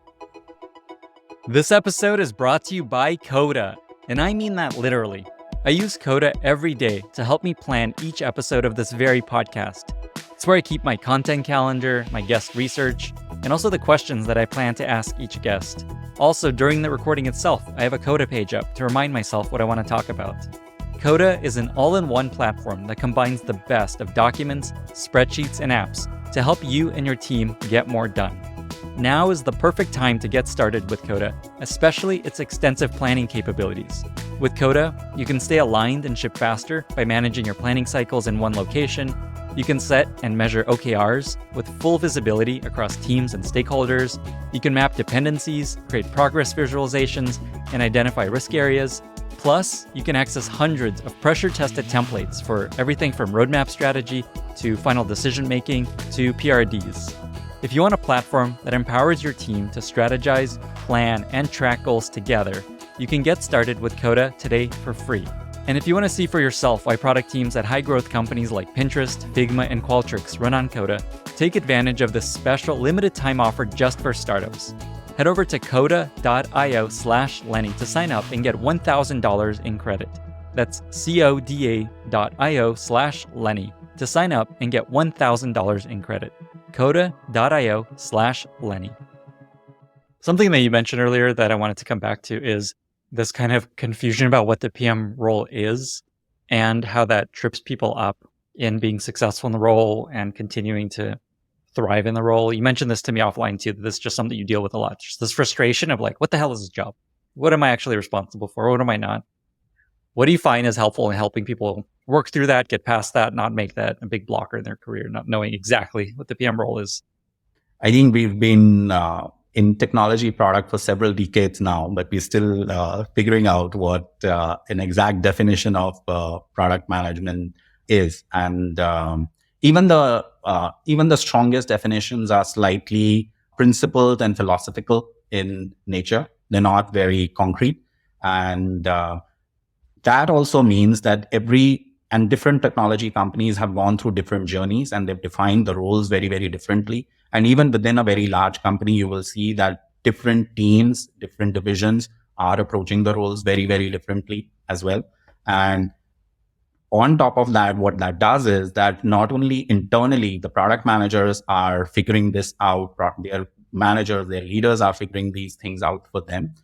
This episode is brought to you by Coda, and I mean that literally. I use Coda every day to help me plan each episode of this very podcast. It's where I keep my content calendar, my guest research, and also the questions that I plan to ask each guest. Also, during the recording itself, I have a Coda page up to remind myself what I want to talk about. Coda is an all-in-one platform that combines the best of documents, spreadsheets, and apps to help you and your team get more done. Now is the perfect time to get started with Coda, especially its extensive planning capabilities. With Coda, you can stay aligned and ship faster by managing your planning cycles in one location. You can set and measure OKRs with full visibility across teams and stakeholders. You can map dependencies, create progress visualizations, and identify risk areas. Plus, you can access hundreds of pressure-tested templates for everything from roadmap strategy to final decision-making to PRDs. If you want a platform that empowers your team to strategize, plan, and track goals together, you can get started with Coda today for free. And if you want to see for yourself why product teams at high-growth companies like Pinterest, Figma, and Qualtrics run on Coda, take advantage of this special limited-time offer just for startups. Head over to coda.io/Lenny to sign up and get $1,000 in credit. That's coda.io/Lenny to sign up and get $1,000 in credit. coda.io/Lenny. Something that you mentioned earlier that I wanted to come back to is this kind of confusion about what the PM role is and how that trips people up in being successful in the role and continuing to thrive in the role. You mentioned this to me offline too, that this is just something you deal with a lot. Just this frustration of like, what the hell is this job? What am I actually responsible for? What am I not? What do you find is helpful in helping people work through that, get past that, not make that a big blocker in their career, not knowing exactly what the PM role is? I think we've been in technology product for several decades now, but we're still figuring out what an exact definition of product management is. And even the strongest definitions are slightly principled and philosophical in nature. They're not very concrete. And that also means that different technology companies have gone through different journeys and they've defined the roles very, very differently. And even within a very large company, you will see that different teams, different divisions are approaching the roles very, very differently as well. And on top of that, what that does is that not only internally, the product managers are figuring this out, their managers, their leaders are figuring these things out for them,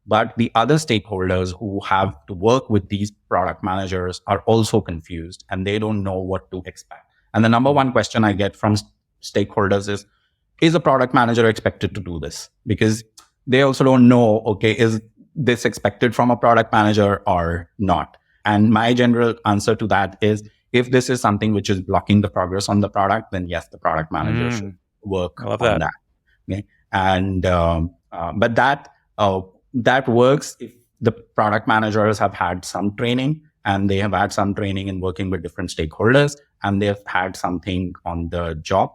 but the other stakeholders who have to work with these product managers are also confused and they don't know what to expect. And the number one question I get from stakeholders is a product manager expected to do this? Because they also don't know, okay, is this expected from a product manager or not? And my general answer to that is, if this is something which is blocking the progress on the product, then yes, the product manager should work on that. Okay? And but that works if the product managers have had some training and they have had some training in working with different stakeholders and they've had something on the job.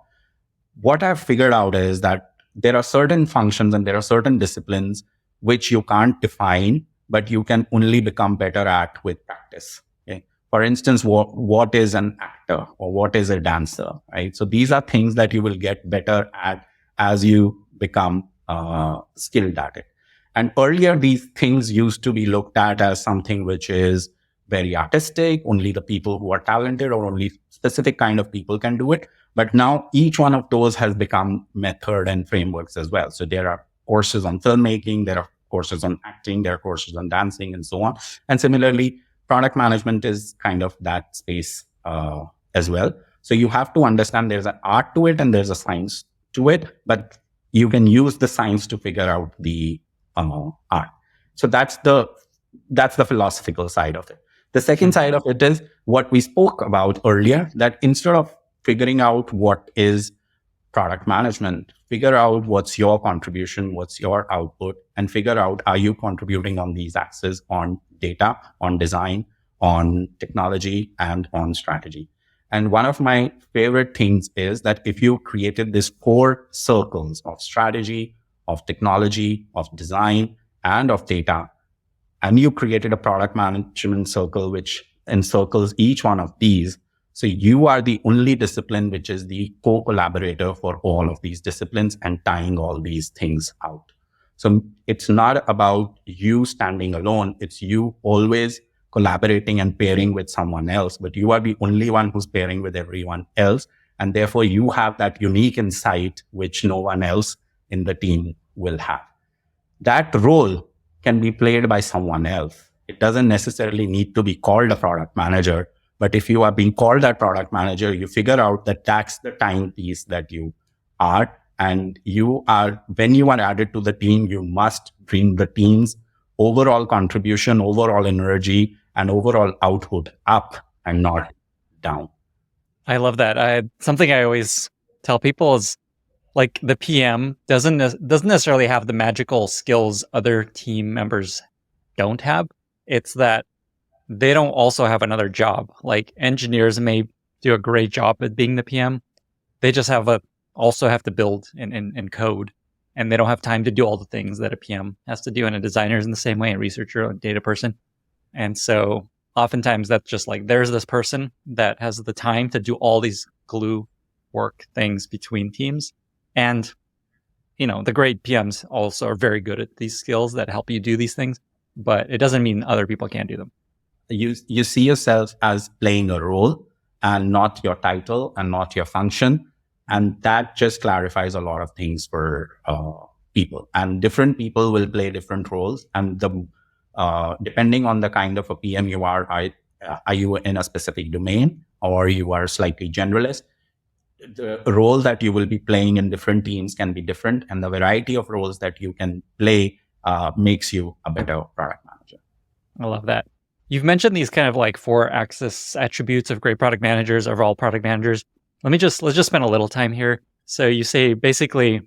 What I've figured out is that there are certain functions and there are certain disciplines which you can't define, but you can only become better at with practice. Okay? For instance, what is an actor or what is a dancer, right? So these are things that you will get better at as you become skilled at it. And earlier, these things used to be looked at as something which is very artistic, only the people who are talented or only specific kind of people can do it. But now each one of those has become method and frameworks as well. So there are courses on filmmaking, there are courses on acting, there are courses on dancing and so on. And similarly, product management is kind of that space as well. So you have to understand there's an art to it and there's a science to it, but you can use the science to figure out the art. So that's the philosophical side of it. The second side of it is what we spoke about earlier, that instead of figuring out what is product management, figure out what's your contribution, what's your output, and figure out, are you contributing on these axes, on data, on design, on technology and on strategy. And one of my favorite things is that if you created these 4 circles of strategy, of technology, of design, and of data, and you created a product management circle which encircles each one of these, so you are the only discipline which is the co-collaborator for all of these disciplines and tying all these things out. So it's not about you standing alone. It's you always collaborating and pairing with someone else, but you are the only one who's pairing with everyone else. And therefore you have that unique insight, which no one else in the team will have. That role can be played by someone else. It doesn't necessarily need to be called a product manager, but if you are being called that product manager, you figure out that that's the time piece that you are. And you are, when you are added to the team, you must bring the team's overall contribution, overall energy, and overall output up and not down. I love that. Something I always tell people is like the PM doesn't necessarily have the magical skills other team members don't have. It's that they don't also have another job. Like engineers may do a great job at being the PM. They just also have to build and code. And they don't have time to do all the things that a PM has to do. And a designer is in the same way, a researcher, a data person. And so oftentimes that's just like, there's this person that has the time to do all these glue work things between teams. And, the great PMs also are very good at these skills that help you do these things, but it doesn't mean other people can't do them. You see yourself as playing a role and not your title and not your function. And that just clarifies a lot of things for people. And different people will play different roles. And depending on the kind of a PM you are you in a specific domain or you are slightly generalist? The role that you will be playing in different teams can be different. And the variety of roles that you can play makes you a better product manager. I love that. You've mentioned these kind of like 4-axis attributes of great product managers, of all product managers. Let's just spend a little time here. So you say basically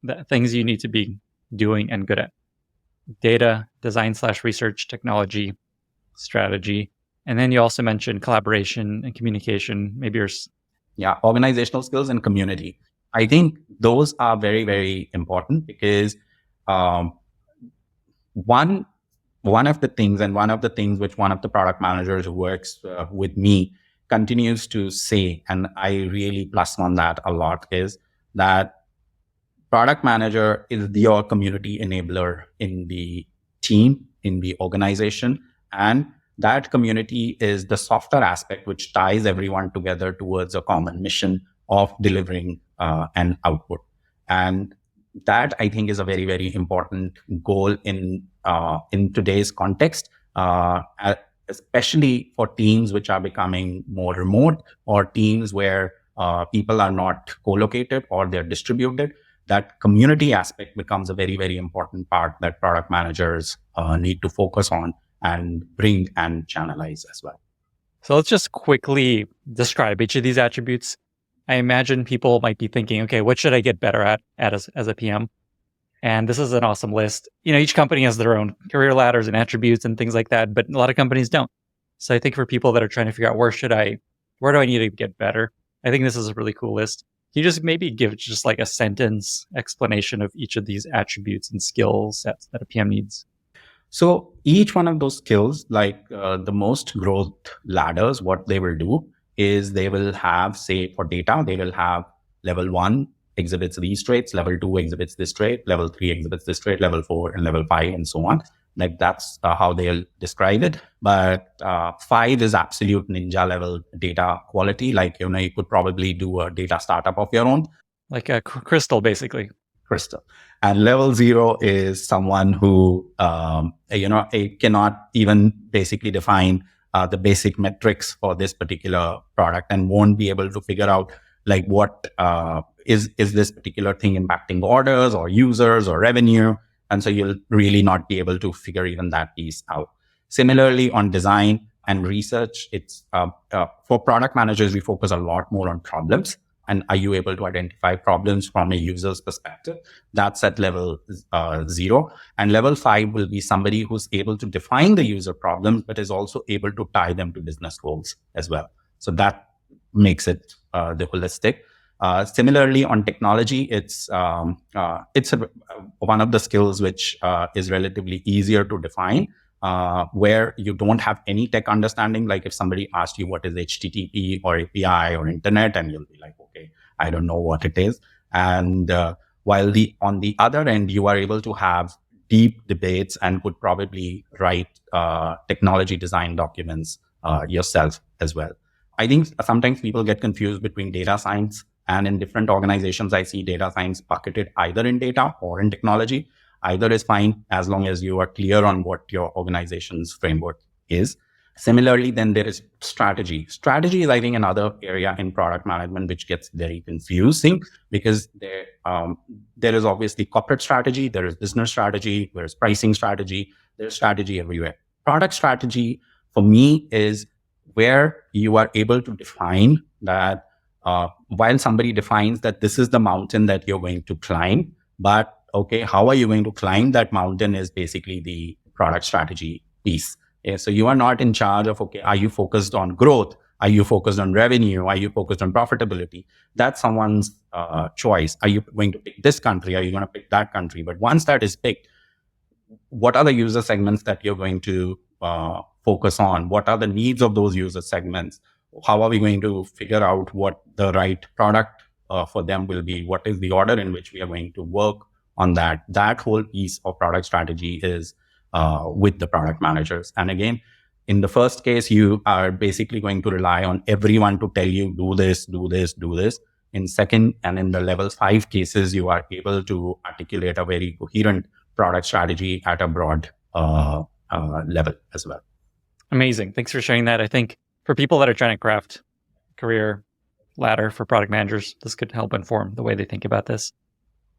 the things you need to be doing and good at: data, design/research, technology, strategy. And then you also mentioned collaboration and communication, maybe organizational skills and community. I think those are very, very important because one of the things which one of the product managers who works with me continues to say, and I really plus on that a lot, is that product manager is your community enabler in the team, in the organization. And that community is the softer aspect which ties everyone together towards a common mission of delivering an output. And that, I think, is a very, very important goal in today's context, especially for teams which are becoming more remote or teams where people are not co-located or they're distributed. That community aspect becomes a very, very important part that product managers need to focus on and bring and channelize as well. So let's just quickly describe each of these attributes. I imagine people might be thinking, okay, what should I get better at as a PM? And this is an awesome list. Each company has their own career ladders and attributes and things like that, but a lot of companies don't. So I think for people that are trying to figure out where do I need to get better? I think this is a really cool list. Can you just maybe give just like a sentence explanation of each of these attributes and skill sets that a PM needs? So each one of those skills, like the most growth ladders, what they will do is they will have, say for data, they will have level 1 exhibits these traits, level 2 exhibits this trait, level 3 exhibits this trait, level 4 and level 5 and so on. Like that's how they'll describe it. But 5 is absolute ninja level data quality. Like, you could probably do a data startup of your own. Like a crystal, basically. Crystal. And level 0 is someone who, cannot even basically define the basic metrics for this particular product and won't be able to figure out like what is this particular thing impacting orders or users or revenue. And so you'll really not be able to figure even that piece out. Similarly, on design and research, it's for product managers, we focus a lot more on problems. and are you able to identify problems from a user's perspective? That's at level 0. And level 5 will be somebody who's able to define the user problems, but is also able to tie them to business goals as well. So that makes it the holistic. Similarly, on technology, it's one of the skills which is relatively easier to define, where you don't have any tech understanding. Like if somebody asked you what is HTTP or API or internet, and you'll be like, okay, I don't know what it is. And while on the other end, you are able to have deep debates and would probably write technology design documents yourself as well. I think sometimes people get confused between data science, and in different organizations, I see data science bucketed either in data or in technology. Either is fine as long as you are clear on what your organization's framework is. Similarly, then there is strategy. Strategy is, I think, another area in product management which gets very confusing, because there is obviously corporate strategy, there is business strategy, there is pricing strategy, there's strategy everywhere. Product strategy for me is where you are able to define that while somebody defines that this is the mountain that you're going to climb, but okay, how are you going to climb that mountain is basically the product strategy piece. Yeah, so you are not in charge of, okay, are you focused on growth? Are you focused on revenue? Are you focused on profitability? That's someone's choice. Are you going to pick this country? Are you going to pick that country? But once that is picked, what are the user segments that you're going to focus on? What are the needs of those user segments? How are we going to figure out what the right product for them will be? What is the order in which we are going to work on that? That whole piece of product strategy is with the product managers. And again, in the first case, you are basically going to rely on everyone to tell you, do this, do this, do this. In second, and in the level 5 cases, you are able to articulate a very coherent product strategy at a broad level as well. Amazing. Thanks for sharing that. I think for people that are trying to craft career ladder for product managers, this could help inform the way they think about this.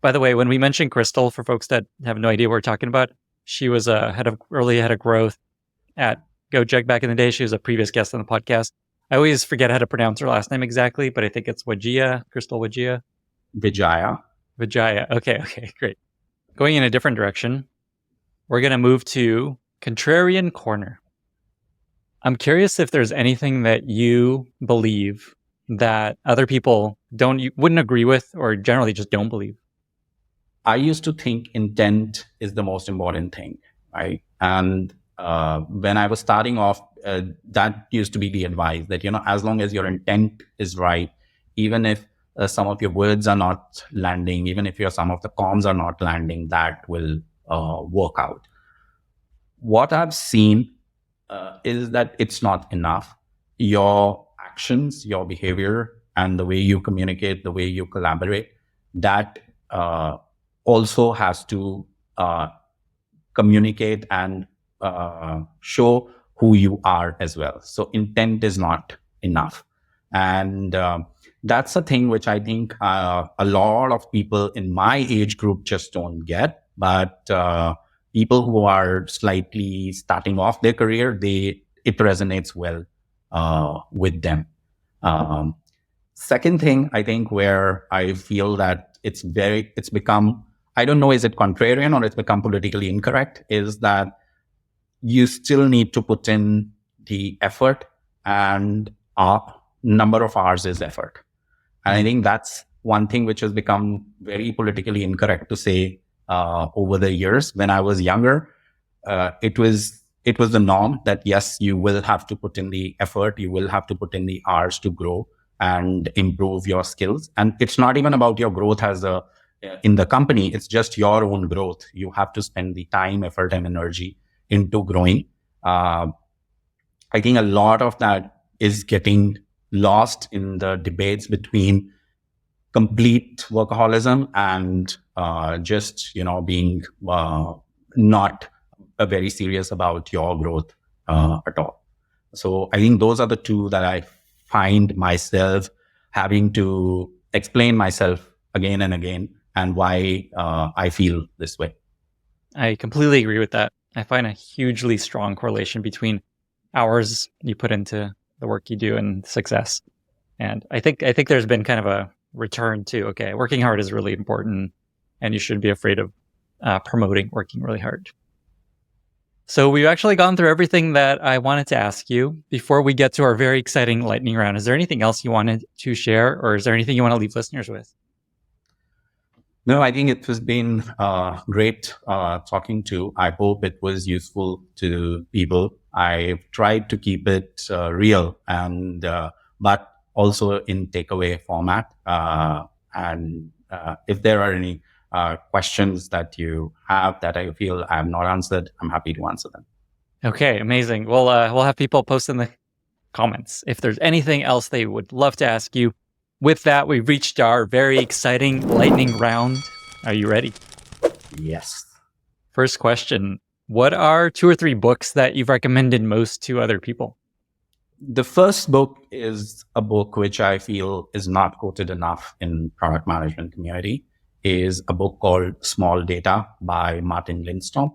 By the way, when we mentioned Crystal, for folks that have no idea what we're talking about, she was early head of growth at Gojek back in the day. She was a previous guest on the podcast. I always forget how to pronounce her last name exactly, but I think it's Wajia, Crystal Wajia. Vijaya. Okay, great. Going in a different direction, we're going to move to Contrarian Corner. I'm curious if there's anything that you believe that other people wouldn't agree with, or generally just don't believe. I used to think intent is the most important thing, right? And when I was starting off, that used to be the advice that, as long as your intent is right, even if some of your words are not landing, even if some of the comms are not landing, that will work out. What I've seen is that it's not enough. Your actions, your behavior, and the way you communicate, the way you collaborate, that also has to communicate and show who you are as well. So intent is not enough. And that's a thing which I think a lot of people in my age group just don't get. But people who are slightly starting off their career, it resonates well with them. Second thing, I think, where I feel that it's become, I don't know, is it contrarian or it's become politically incorrect, is that you still need to put in the effort, and a number of hours is effort. And I think that's one thing which has become very politically incorrect to say over the years. When I was younger, it was the norm that yes, you will have to put in the effort, you will have to put in the hours to grow and improve your skills. And it's not even about your growth in the company, it's just your own growth. You have to spend the time, effort, and energy into growing. I think a lot of that is getting lost in the debates between complete workaholism and just being not very serious about your growth at all. So I think those are the two that I find myself having to explain myself again and again, and why I feel this way. I completely agree with that. I find a hugely strong correlation between hours you put into the work you do and success. And I think there's been kind of return to, okay, working hard is really important and you shouldn't be afraid of promoting working really hard. So we've actually gone through everything that I wanted to ask you. Before we get to our very exciting lightning round, is there anything else you wanted to share, or is there anything you want to leave listeners with? No, I think it has been great talking to. I hope it was useful to people. I've tried to keep it real and but also in takeaway format. And if there are any questions that you have that I feel I have not answered, I'm happy to answer them. Okay, amazing. We'll have people post in the comments if there's anything else they would love to ask you. With that, we've reached our very exciting lightning round. Are you ready? Yes. First question. What are 2 or 3 books that you've recommended most to other people? The first book is a book which I feel is not quoted enough in product management community, is a book called Small Data by Martin Lindstrom.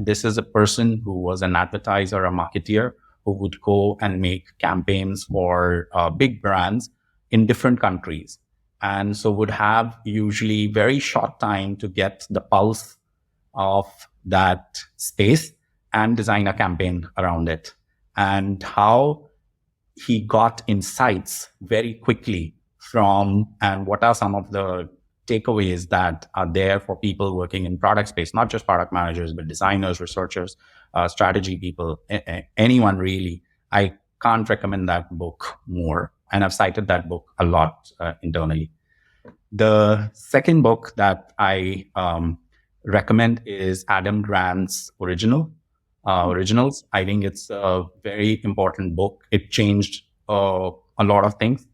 This is a person who was an advertiser, a marketeer, who would go and make campaigns for big brands in different countries. And so would have usually very short time to get the pulse of that space and design a campaign around it. And how he got insights very quickly from, and what are some of the takeaways that are there for people working in product space, not just product managers, but designers, researchers, strategy people, anyone really. I can't recommend that book more. And I've cited that book a lot internally. The second book that I recommend is Adam Grant's Originals. I think it's a very important book. It changed a lot of things.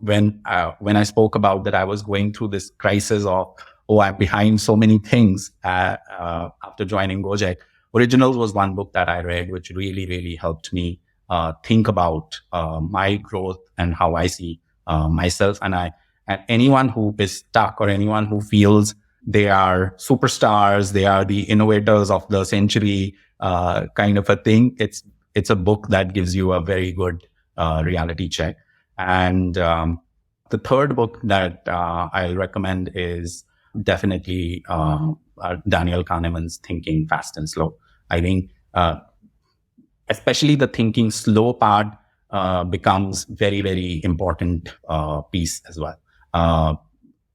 When I spoke about that, I was going through this crisis of, I'm behind so many things after joining Gojek. Originals was one book that I read, which really, really helped me think about my growth and how I see myself. And anyone who is stuck or anyone who feels they are superstars, they are the innovators of the century, kind of a thing. It's a book that gives you a very good reality check. And the third book that I'll recommend is definitely Daniel Kahneman's Thinking Fast and Slow. I think especially the thinking slow part becomes very, very important piece as well.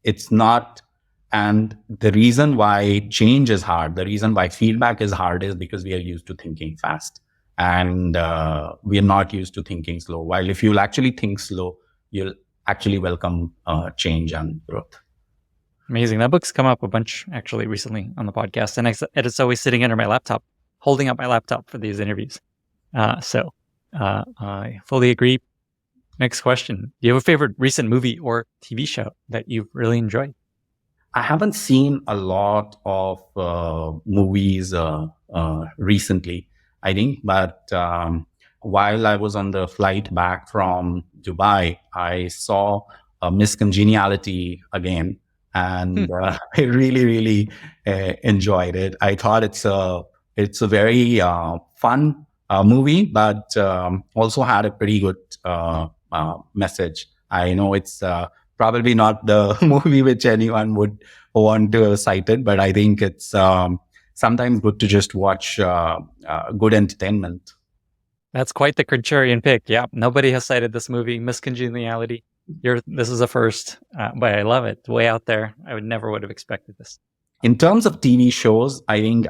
It's not. And the reason why change is hard, the reason why feedback is hard is because we are used to thinking fast and we are not used to thinking slow. While if you'll actually think slow, you'll actually welcome change and growth. Amazing. That book's come up a bunch actually recently on the podcast, and it's always sitting under my laptop, holding up my laptop for these interviews. So I fully agree. Next question. Do you have a favorite recent movie or TV show that you've really enjoyed? I haven't seen a lot of movies recently, I think, but while I was on the flight back from Dubai, I saw Miss Congeniality again, and I really, really enjoyed it. I thought it's a very fun movie, but also had a pretty good message. I know it's probably not the movie which anyone would want to cite it, but I think it's sometimes good to just watch good entertainment. That's quite the Contrarian pick. Yeah, nobody has cited this movie, Miss Congeniality. This is a first, but I love it. Way out there. I would have expected this. In terms of TV shows, I think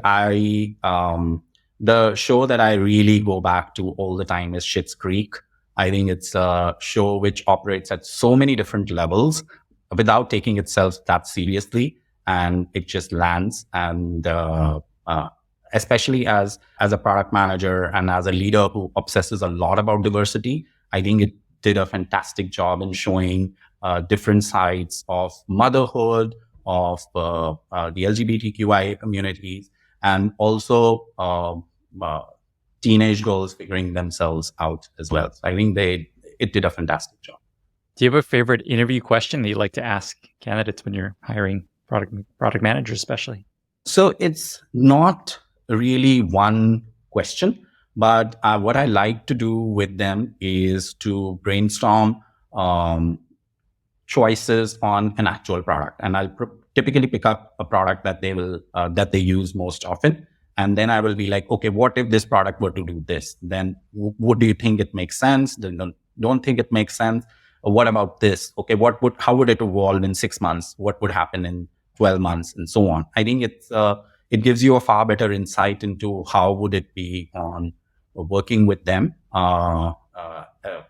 the show that I really go back to all the time is Schitt's Creek. I think it's a show which operates at so many different levels without taking itself that seriously, and it just lands. And especially as a product manager and as a leader who obsesses a lot about diversity, I think it did a fantastic job in showing different sides of motherhood, of the LGBTQI communities, and also teenage girls figuring themselves out as well. So I think it did a fantastic job. Do you have a favorite interview question that you like to ask candidates when you're hiring product managers, especially? So it's not really one question, but what I like to do with them is to brainstorm choices on an actual product. And I'll typically pick up a product that they use most often. And then I will be like, okay, what if this product were to do this? Then what do you think it makes sense? Then don't think it makes sense. What about this? Okay, how would it evolve in 6 months? What would happen in 12 months and so on? I think it gives you a far better insight into how would it be on working with them on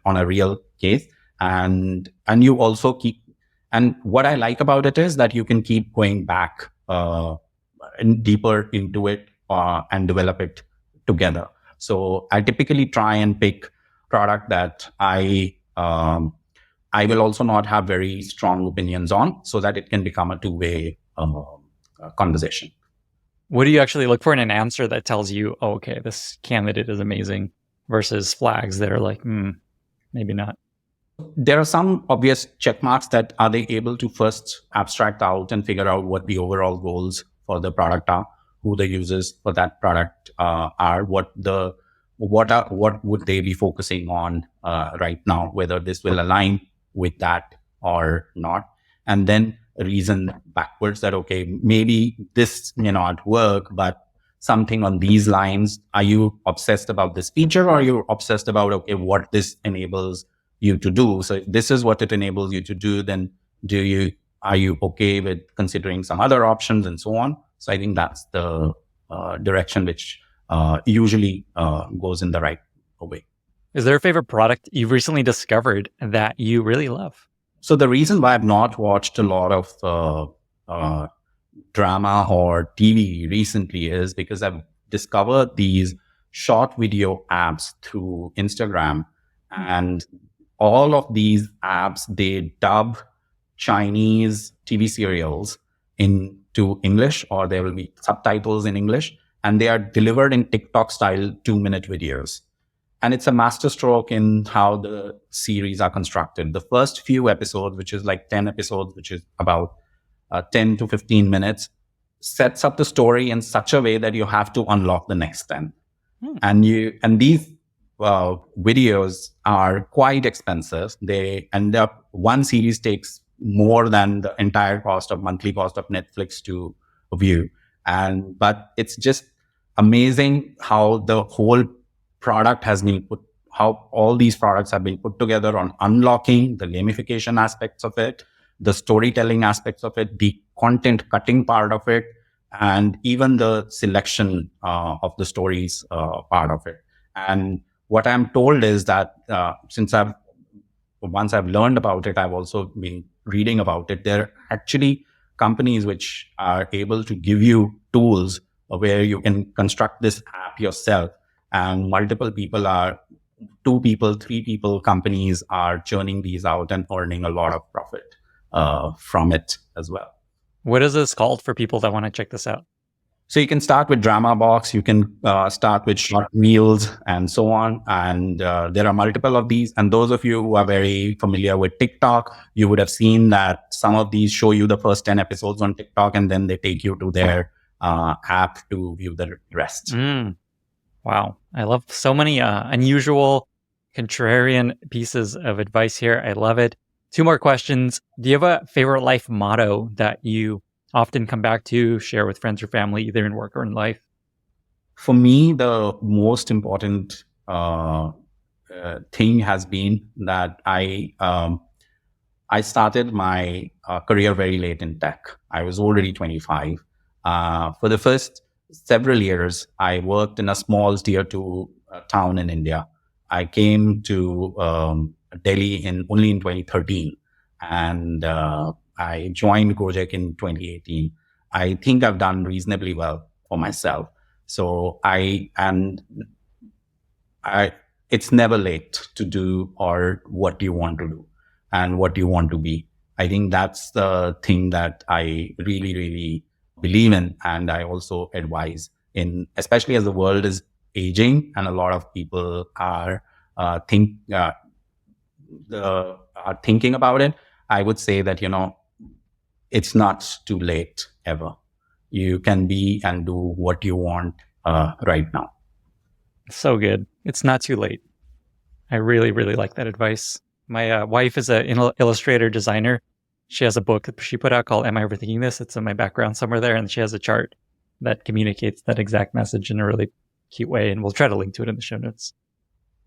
a real case. And you also keep, and what I like about it is that you can keep going back and deeper into it and develop it together. So I typically try and pick product that I will also not have very strong opinions on, so that it can become a two-way conversation. What do you actually look for in an answer that tells you, oh, okay, this candidate is amazing, versus flags that are like, maybe not? There are some obvious check marks that are they able to first abstract out and figure out what the overall goals for the product are, who the users for that product are, what would they be focusing on right now, whether this will align with that or not, and then reason backwards that, okay, maybe this may not work, but something on these lines. Are you obsessed about this feature, or are you obsessed about, okay, what this enables you to do? So if this is what it enables you to do, then are you okay with considering some other options and so on? So I think that's the direction which usually goes in the right way. Is there a favorite product you've recently discovered that you really love? So the reason why I've not watched a lot of drama or TV recently is because I've discovered these short video apps through Instagram, and all of these apps, they dub Chinese TV serials into English, or there will be subtitles in English, and they are delivered in TikTok style 2-minute videos. And it's a masterstroke in how the series are constructed. The first few episodes, which is like 10 episodes, which is about 10 to 15 minutes, sets up the story in such a way that you have to unlock the next 10. And these videos are quite expensive. They end up, one series takes more than the entire monthly cost of Netflix to view. But it's just amazing how the whole product has been how all these products have been put together on unlocking the gamification aspects of it, the storytelling aspects of it, the content cutting part of it, and even the selection of the stories part of it. And what I'm told is that once I've learned about it, I've also been reading about it. There are actually companies which are able to give you tools where you can construct this app yourself, and multiple people 2 people, 3 people, companies are churning these out and earning a lot of profit from it as well. What is this called for people that want to check this out? So you can start with Drama Box, you can start with Short Reels and so on. And there are multiple of these. And those of you who are very familiar with TikTok, you would have seen that some of these show you the first 10 episodes on TikTok, and then they take you to their app to view the rest. Wow. I love so many unusual, contrarian pieces of advice here. I love it. 2 more questions. Do you have a favorite life motto that you often come back to, share with friends or family, either in work or in life? For me, the most important thing has been that I started my career very late in tech. I was already 25. For the first several years, I worked in a small tier 2 town in India. I came to Delhi only in 2013, and I joined Gojek in 2018. I think I've done reasonably well for myself. So it's never late to do or what you want to do and what you want to be. I think that's the thing that I really, really believe in, and I also advise in, especially as the world is aging and a lot of people are thinking about it. I would say that, it's not too late ever. You can be and do what you want right now. So good. It's not too late. I really, really like that advice. My wife is an illustrator designer. She has a book that she put out called Am I Overthinking This? It's in my background somewhere there. And she has a chart that communicates that exact message in a really cute way. And we'll try to link to it in the show notes.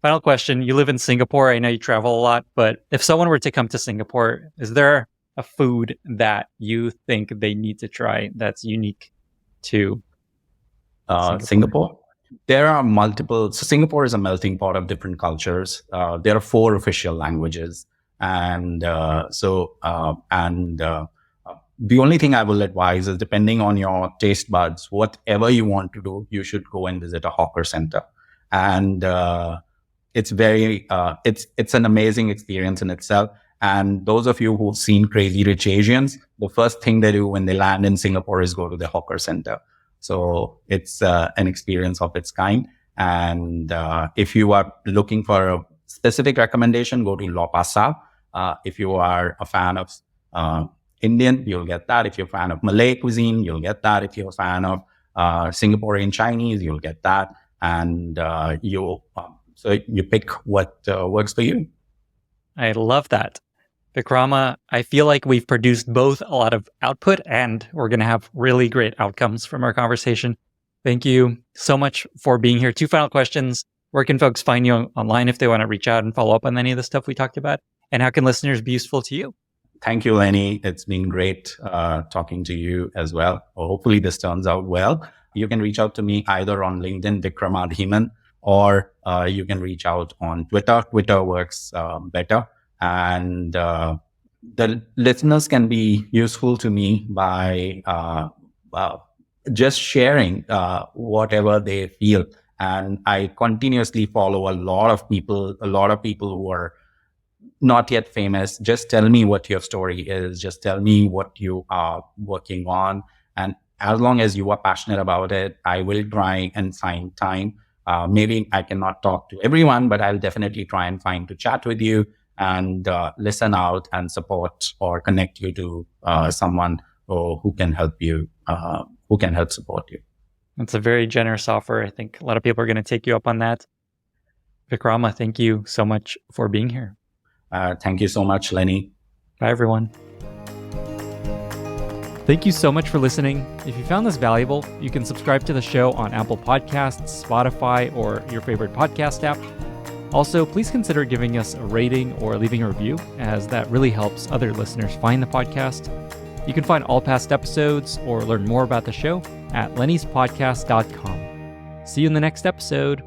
Final question. You live in Singapore. I know you travel a lot, but if someone were to come to Singapore, is there a food that you think they need to try that's unique to Singapore? There are multiple. So Singapore is a melting pot of different cultures. There are 4 official languages. And the only thing I will advise is, depending on your taste buds, whatever you want to do, you should go and visit a hawker center. And it's an amazing experience in itself. And those of you who've seen Crazy Rich Asians, the first thing they do when they land in Singapore is go to the hawker center. So it's an experience of its kind. And if you are looking for a specific recommendation, go to Lau Pa Sat. If you are a fan of Indian, you'll get that. If you're a fan of Malay cuisine, you'll get that. If you're a fan of Singaporean Chinese, you'll get that. And so you pick what works for you. I love that. Vikrama, I feel like we've produced both a lot of output and we're going to have really great outcomes from our conversation. Thank you so much for being here. 2 final questions. Where can folks find you online if they want to reach out and follow up on any of the stuff we talked about? And how can listeners be useful to you? Thank you, Lenny. It's been great talking to you as well. Hopefully this turns out well. You can reach out to me either on LinkedIn, Vikrama Dhiman, or you can reach out on Twitter. Twitter works better. And the listeners can be useful to me by just sharing whatever they feel. And I continuously follow a lot of people who are not yet famous. Just tell me what your story is. Just tell me what you are working on. And as long as you are passionate about it, I will try and find time. Maybe I cannot talk to everyone, but I'll definitely try and find to chat with you and listen out and support or connect you to someone who can help you, who can help support you. That's a very generous offer. I think a lot of people are going to take you up on that. Vikrama, thank you so much for being here. Thank you so much, Lenny. Bye, everyone. Thank you so much for listening. If you found this valuable, you can subscribe to the show on Apple Podcasts, Spotify, or your favorite podcast app. Also, please consider giving us a rating or leaving a review, as that really helps other listeners find the podcast. You can find all past episodes or learn more about the show at lennyspodcast.com. See you in the next episode.